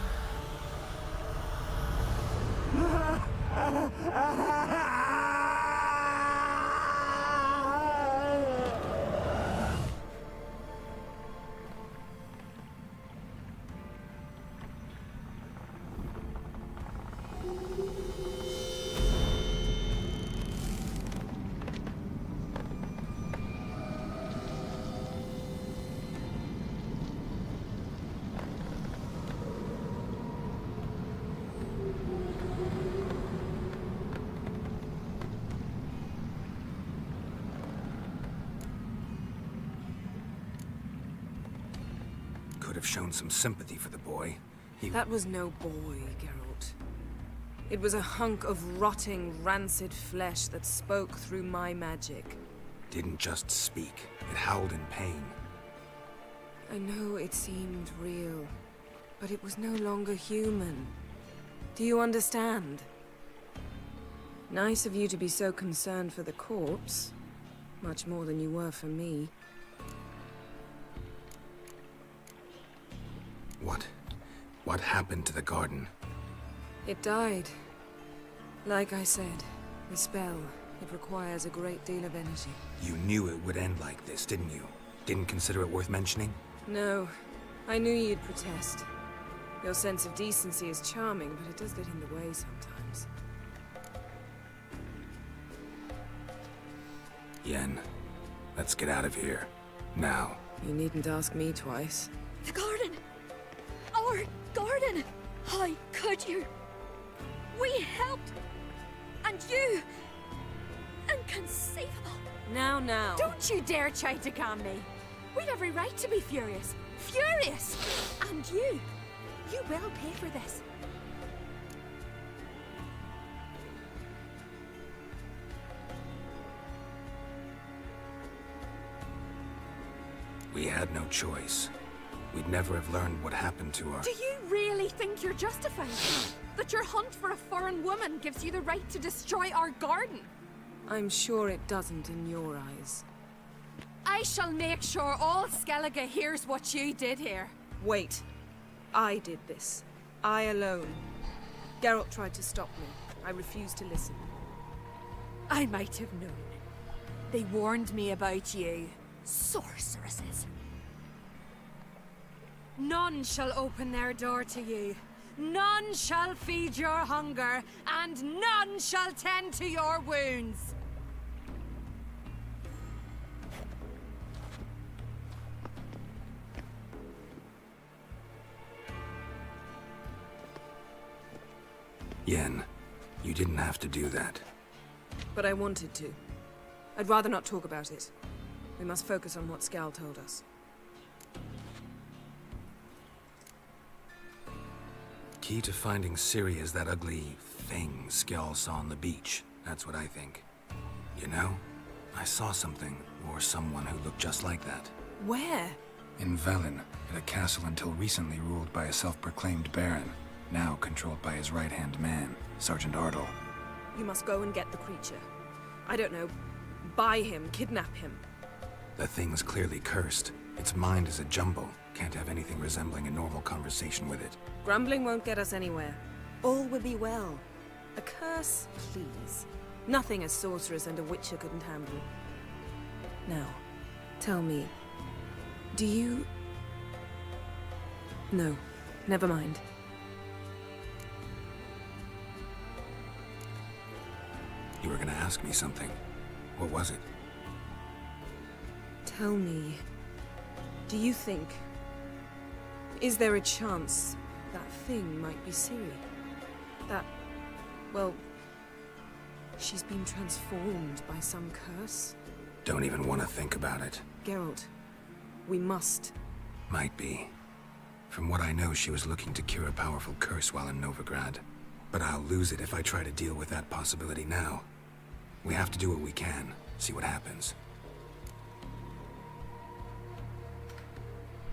Could have shown some sympathy for the boy. That was no boy, Geralt. It was a hunk of rotting, rancid flesh that spoke through my magic. Didn't just speak. It howled in pain. I know it seemed real, but it was no longer human. Do you understand? Nice of you to be so concerned for the corpse. Much more than you were for me. What happened to the garden? It died. Like I said, the spell, it requires a great deal of energy. You knew it would end like this, didn't you? Didn't consider it worth mentioning? No, I knew you'd protest. Your sense of decency is charming, but it does get in the way sometimes. Yen, let's get out of here. Now. You needn't ask me twice. The garden! Our garden! How could you? We helped! And you! Inconceivable! Now. Don't you dare try to calm me! We'd every right to be furious! Furious! And you will pay for this. We had no choice. We'd never have learned what happened to our... Do you really think you're justified? That your hunt for a foreign woman gives you the right to destroy our garden? I'm sure it doesn't in your eyes. I shall make sure all Skellige hears what you did here. Wait. I did this. I alone. Geralt tried to stop me. I refused to listen. I might have known. They warned me about you. Sorceresses. None shall open their door to you. None shall feed your hunger, and none shall tend to your wounds. Yen, you didn't have to do that. But I wanted to. I'd rather not talk about it. We must focus on what Skal told us. Key to finding Ciri is that ugly thing Skjall saw on the beach. That's what I think. You know, I saw something, or someone who looked just like that. Where? In Velen, at a castle until recently ruled by a self-proclaimed baron, now controlled by his right-hand man, Sergeant Ardle. You must go and get the creature. I don't know, buy him, kidnap him. The thing's clearly cursed. Its mind is a jumble. Can't have anything resembling a normal conversation with it. Grumbling won't get us anywhere. All will be well. A curse, please. Nothing a sorceress and a witcher couldn't handle. Now, tell me, do you... No, never mind. You were gonna ask me something. What was it? Tell me, do you think... Is there a chance that thing might be Ciri? That... well... she's been transformed by some curse? Don't even want to think about it. Geralt, we must. Might be. From what I know, she was looking to cure a powerful curse while in Novigrad. But I'll lose it if I try to deal with that possibility now. We have to do what we can, see what happens.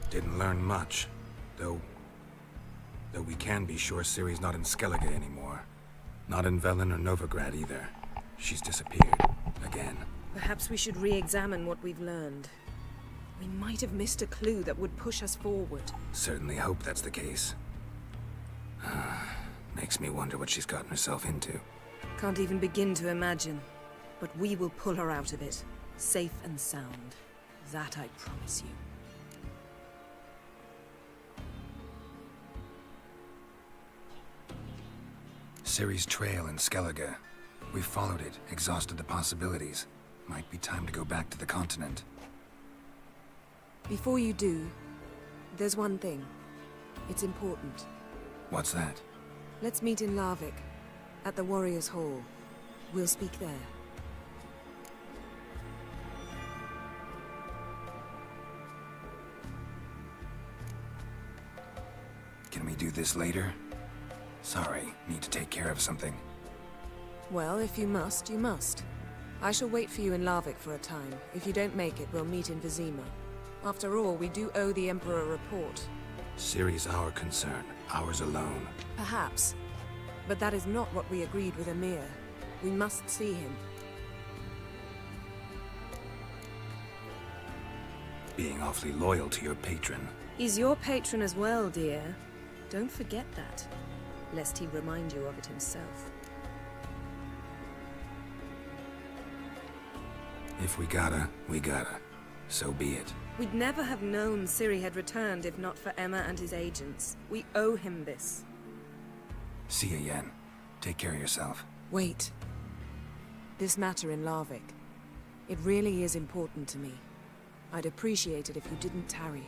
Didn't learn much, though we can be sure Ciri's not in Skellige anymore. Not in Velen or Novigrad either. She's disappeared. Again. Perhaps we should re-examine what we've learned. We might have missed a clue that would push us forward. Certainly hope that's the case. Makes me wonder what she's gotten herself into. Can't even begin to imagine. But we will pull her out of it. Safe and sound. That I promise you. Ciri's trail in Skellige. We followed it, exhausted the possibilities. Might be time to go back to the continent. Before you do, there's one thing. It's important. What's that? Let's meet in Larvik, at the Warriors' Hall. We'll speak there. Can we do this later? Sorry, need to take care of something. Well, if you must, you must. I shall wait for you in Larvik for a time. If you don't make it, we'll meet in Vizima. After all, we do owe the Emperor a report. Ciri's our concern, ours alone. Perhaps. But that is not what we agreed with Emir. We must see him. Being awfully loyal to your patron. He's your patron as well, dear. Don't forget that. lest he remind you of it himself. If we gotta, we gotta. So be it. We'd never have known Ciri had returned if not for Emma and his agents. We owe him this. See you, Yen. Take care of yourself. Wait. This matter in Larvik. It really is important to me. I'd appreciate it if you didn't tarry.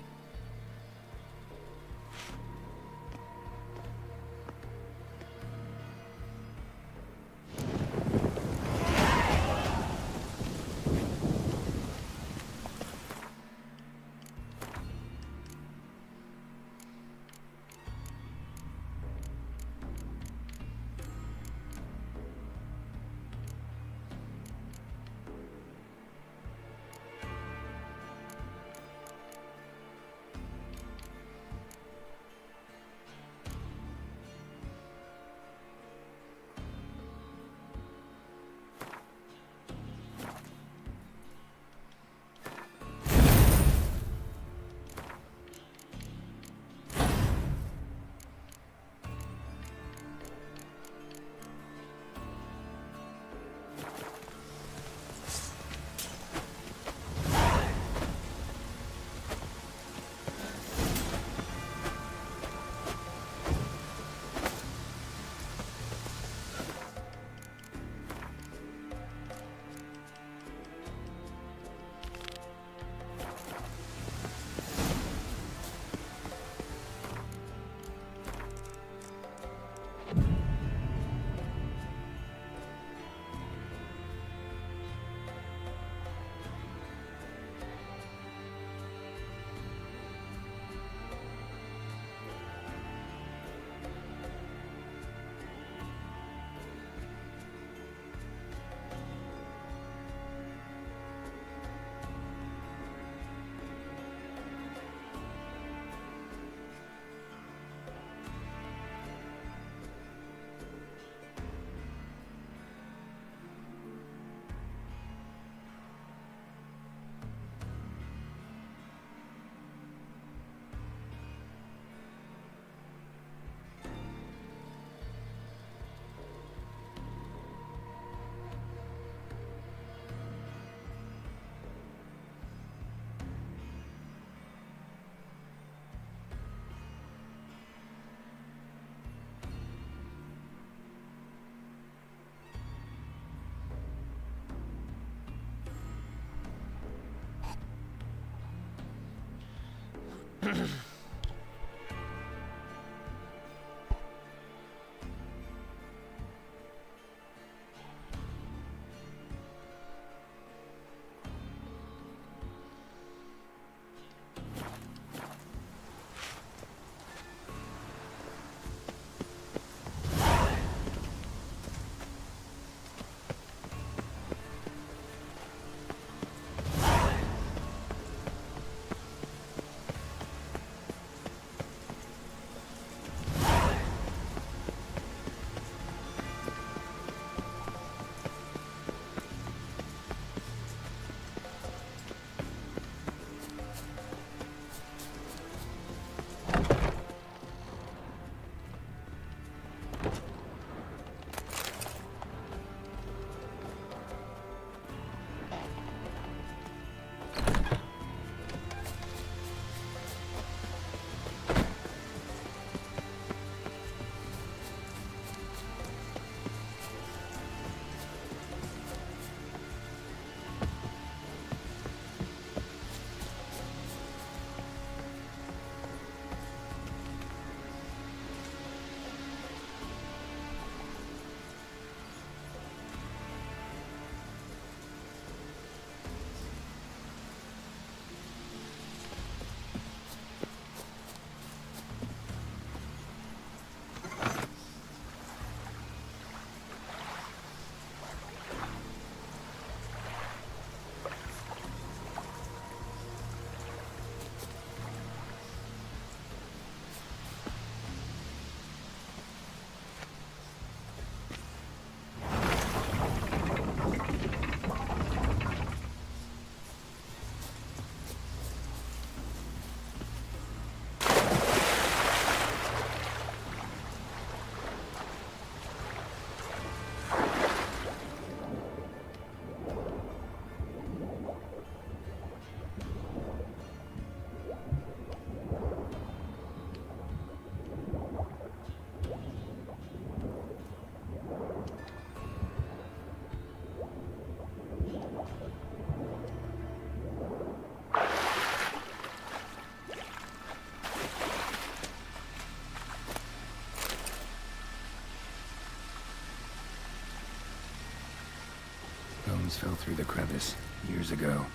These fell through the crevice years ago.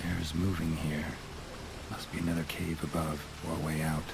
Air's moving here. Must be another cave above, or a way out.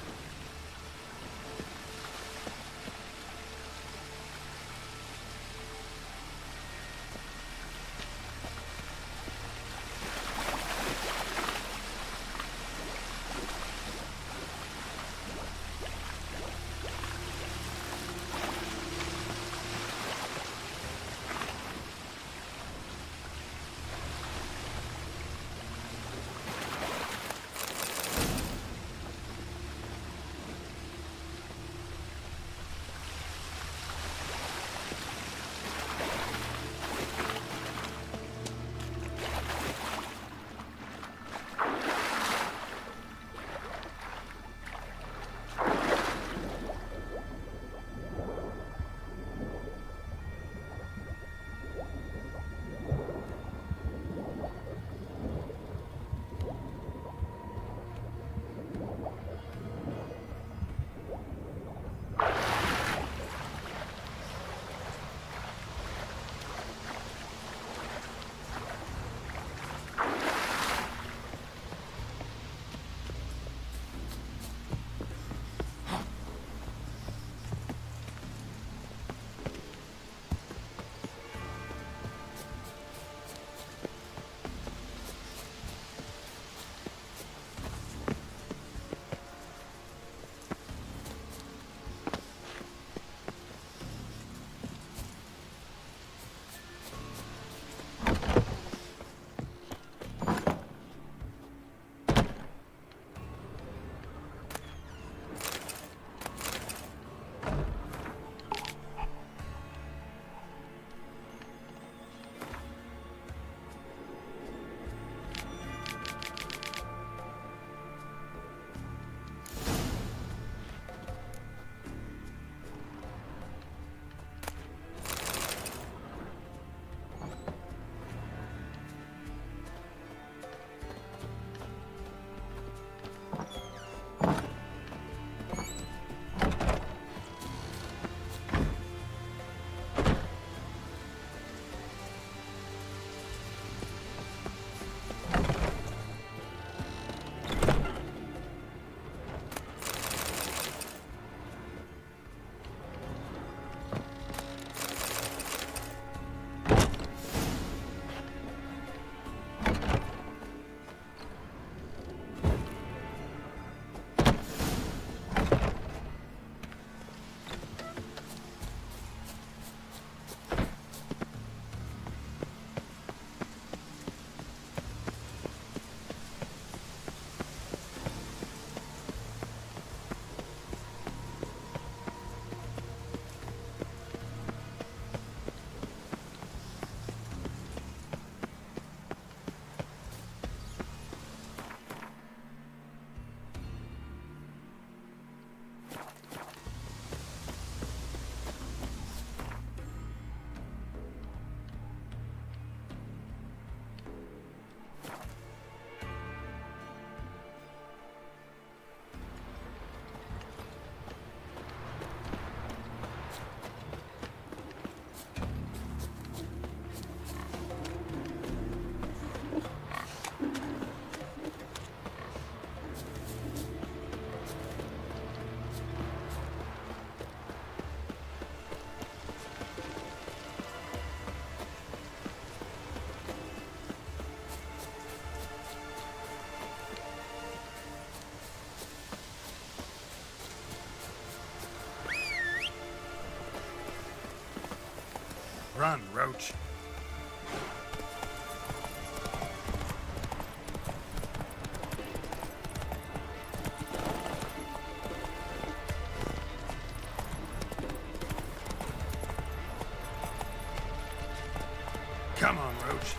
Run, Roach. Come on, Roach.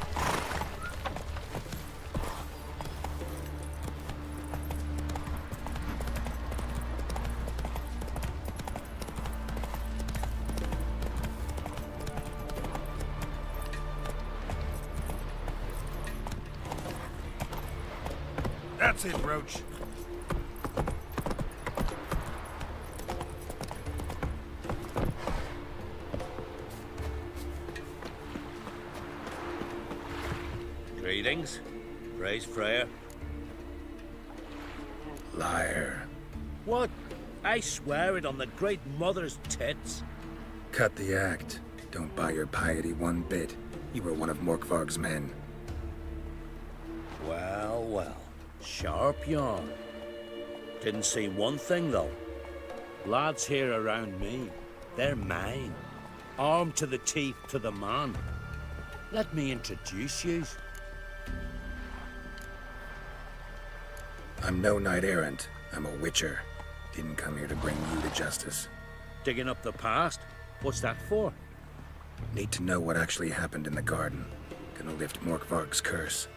That's it, Roach. Greetings. Praise Freya. Liar. What? I swear it on the Great Mother's tits. Cut the act. Don't buy your piety one bit. You were one of Morkvarg's men. Well, well. Sharp yarn. Didn't see one thing, though. Lads here around me, they're mine. Armed to the teeth to the man. Let me introduce yous. I'm no knight-errant. I'm a witcher. Didn't come here to bring you to justice. Digging up the past? What's that for? Need to know what actually happened in the garden. Gonna lift Morkvarg's curse.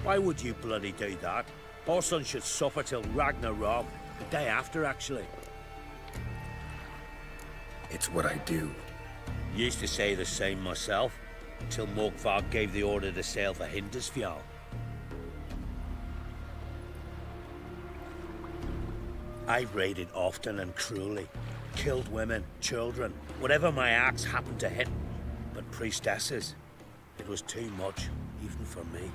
Why would you bloody do that? Our son should suffer till Ragnarok. The day after, actually. It's what I do. Used to say the same myself, until Morkvarg gave the order to sail for Hindisfjall. I've raided often and cruelly. Killed women, children, whatever my axe happened to hit. But priestesses, it was too much, even for me.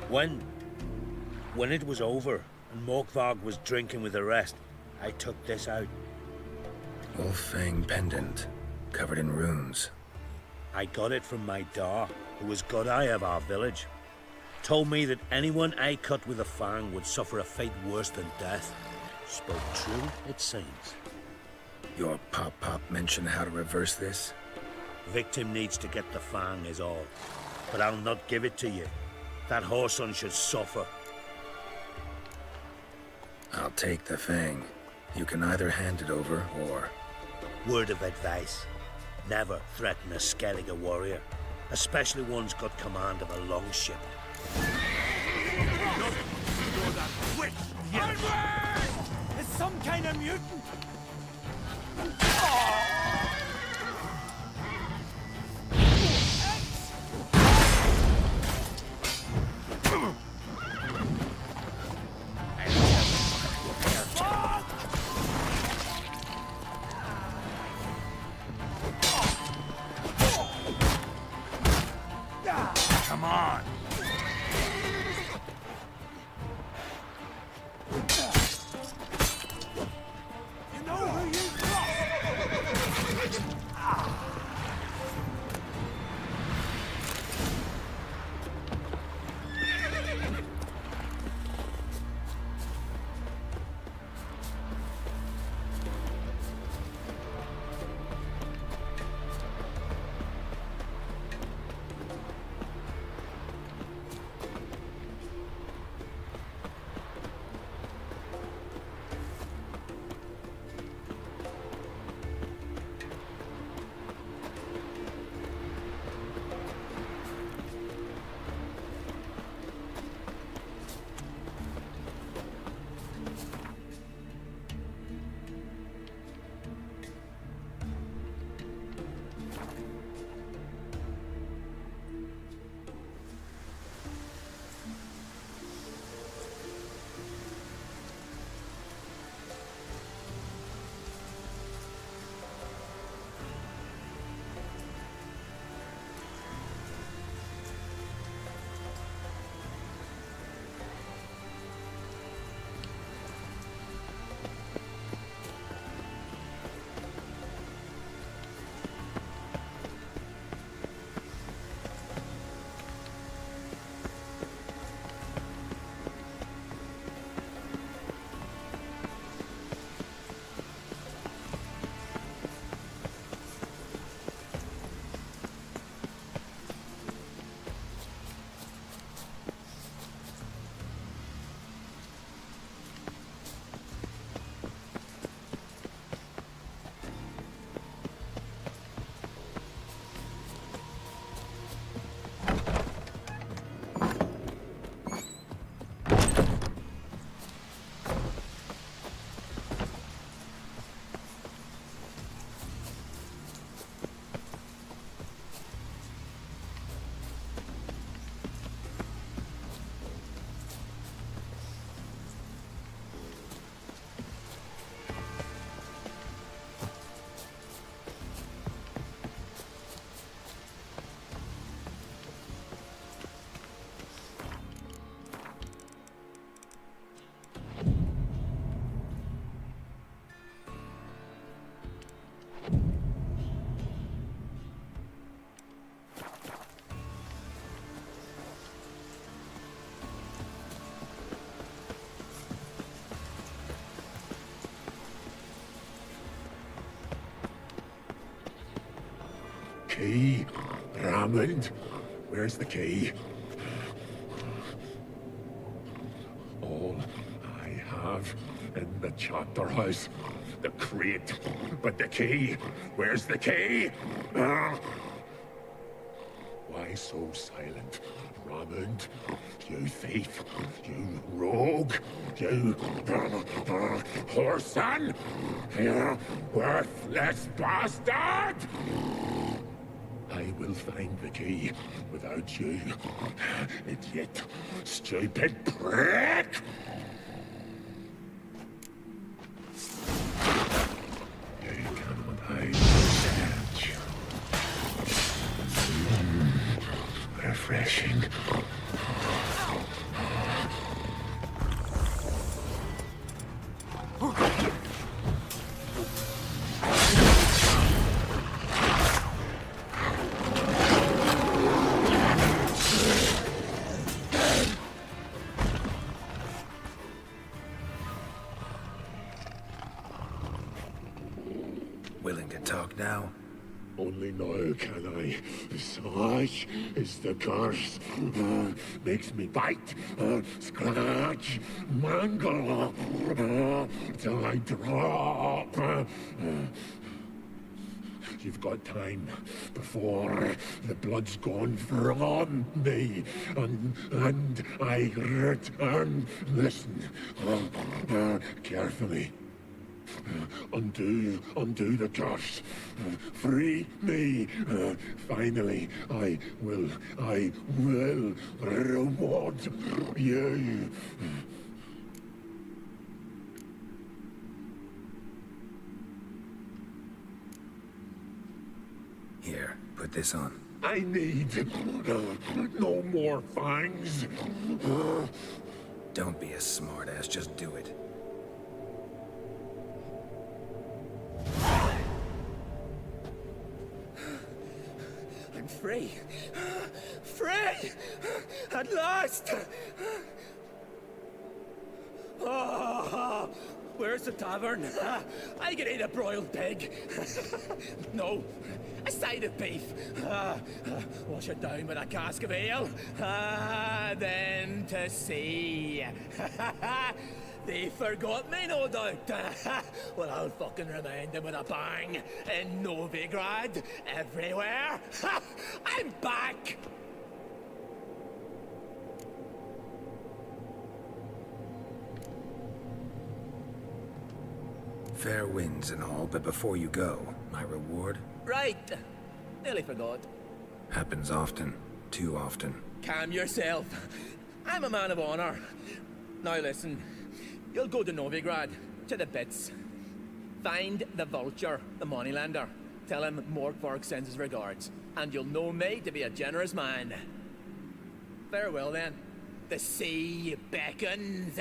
When it was over, and Morkvarg was drinking with the rest, I took this out. Wolf-fang pendant, covered in runes. I got it from my da, who was Godai of our village. Told me that anyone I cut with a fang would suffer a fate worse than death. Spoke true, it seems. Your pop-pop mentioned how to reverse this? Victim needs to get the fang is all. But I'll not give it to you. That whoreson should suffer. I'll take the fang. You can either hand it over, or... Word of advice. Never threaten a Skellige warrior. Especially one's got command of a longship. You're that witch! It's some kind of mutant! Come on! You know who you Hammond, where's the key? All I have in the chapter house, the crate, but the key, where's the key? Why so silent, Hammond? You thief, you rogue, you whoreson, you worthless bastard! I will find the key without you, idiot, stupid prick! You cannot hide the stench. Refreshing. Willing to talk now? Only now can I. Such is the curse. Makes me bite, scratch, mangle, till I drop. You've got time before the blood's gone from me, and I return. Listen, carefully. Undo the curse. Free me. Finally, I will reward you. Here, put this on. I need no more fangs. Don't be a smartass, just do it. I'm free. Free! At last! Oh, where's the tavern? I can eat a broiled pig. No, a side of beef. Wash it down with a cask of ale. Then to sea. They forgot me, no doubt. Well, I'll fucking remind them with a bang. In Novigrad, everywhere. I'm back! Fair winds and all, but before you go, my reward? Right. Nearly forgot. Happens often. Too often. Calm yourself. I'm a man of honor. Now listen. You'll go to Novigrad, to the bits. Find the vulture, the moneylender. Tell him Morkvarg sends his regards. And you'll know me to be a generous man. Farewell then. The sea beckons.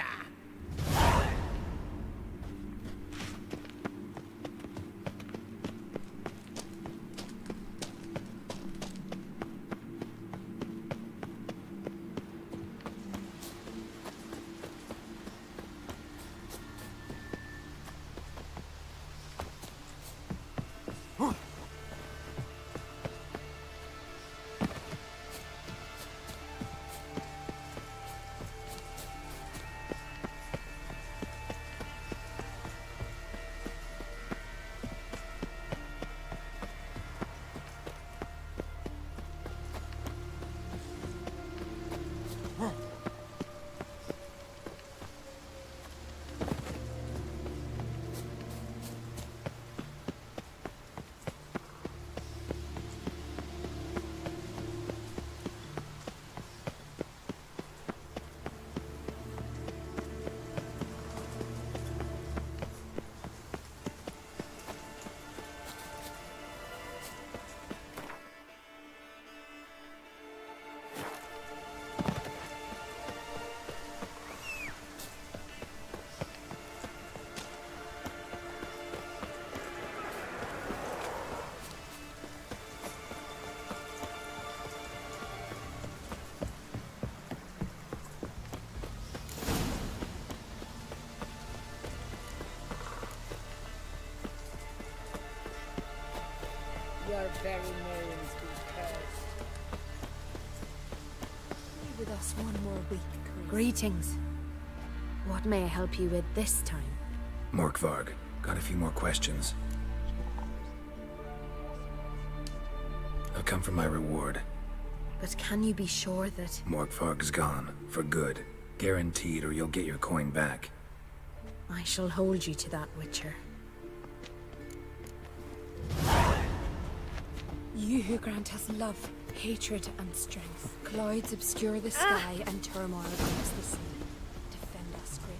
Your very names be cursed. with us one more week, Chris. Greetings. What may I help you with this time? Morkvarg, got a few more questions. I've come for my reward. But can you be sure that... Morkvarg's gone, for good. Guaranteed, or you'll get your coin back. I shall hold you to that, Witcher. You who grant us love, hatred, and strength. Clouds obscure the sky and turmoil breaks the sea. Defend us, great.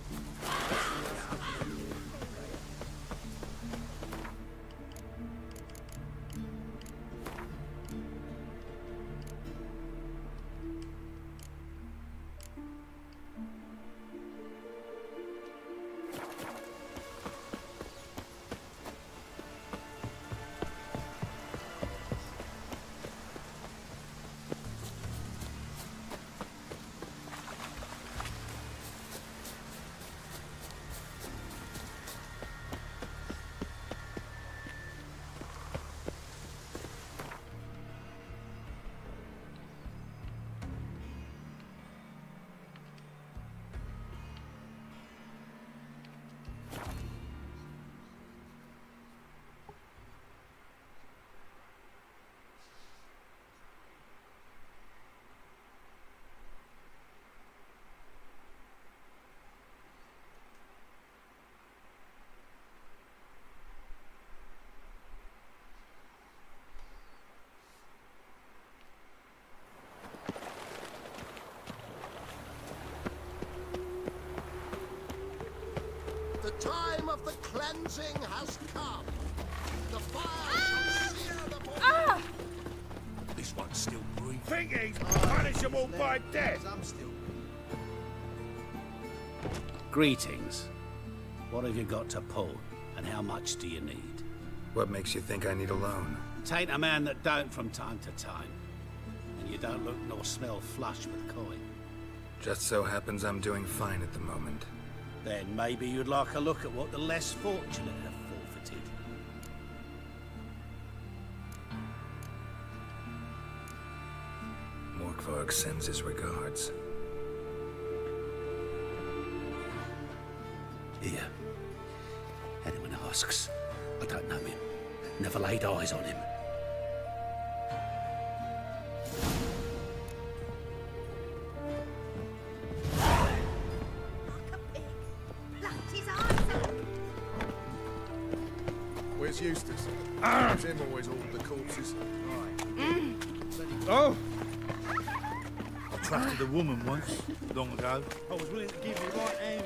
The time of the cleansing has come. The fire shall sear the body. This one's still breathing. Think he's punishable by death? I'm still. Greetings. What have you got to pull, and how much do you need? What makes you think I need a loan? Tain't a man that don't from time to time. And you don't look nor smell flush with coin. Just so happens I'm doing fine at the moment. Then maybe you'd like a look at what the less fortunate have forfeited. Morkvarg sends his regards. Here. Anyone asks, I don't know him. Never laid eyes on him. Where's Eustace? It's him always all the corpses. Oh! I trusted a woman once, long ago. I was willing to give you right hand.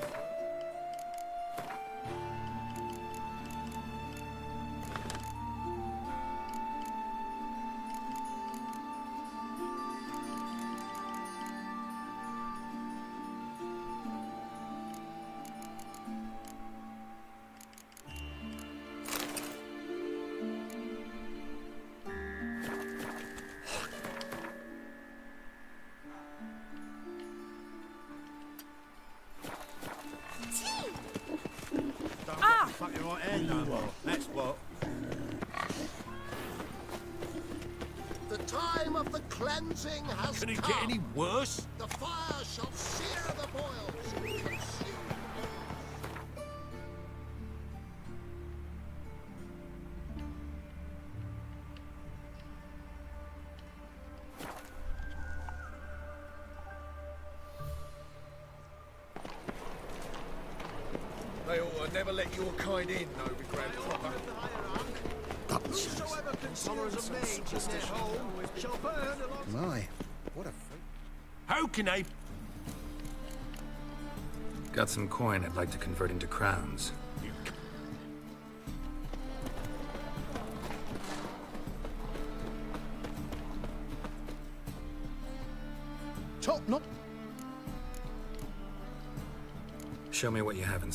Fuck your right hand no more. That's what. The time of the cleansing has Can it come. get any worse? The fire shall sear the boils and consume. They ought to never let your kind in, Novi Grand Proper. Whosoever conceals a mage in their home shall burn along. My, what a freak. How can I... Got some coin I'd like to convert into crowns. Top not. Show me what you have in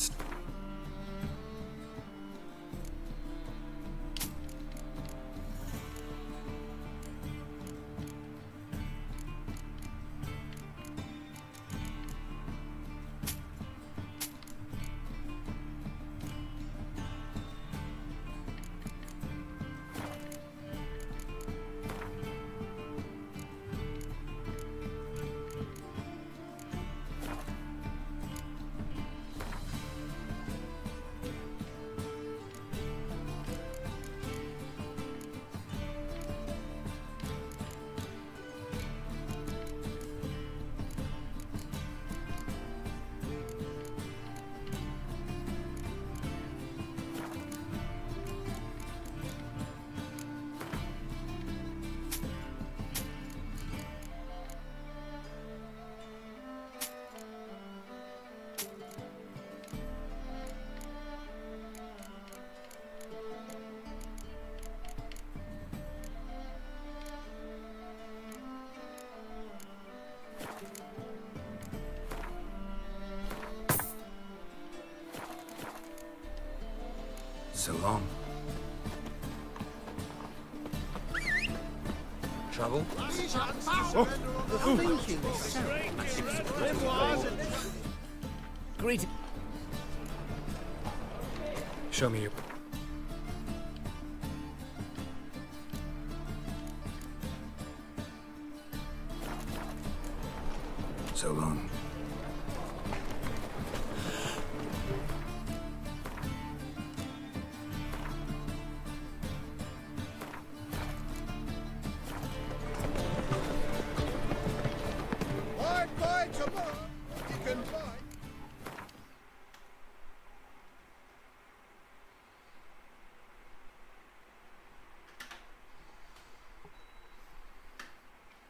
So long. Trouble? Greet. Show me your... So long. Bye bye tomorrow. You can buy.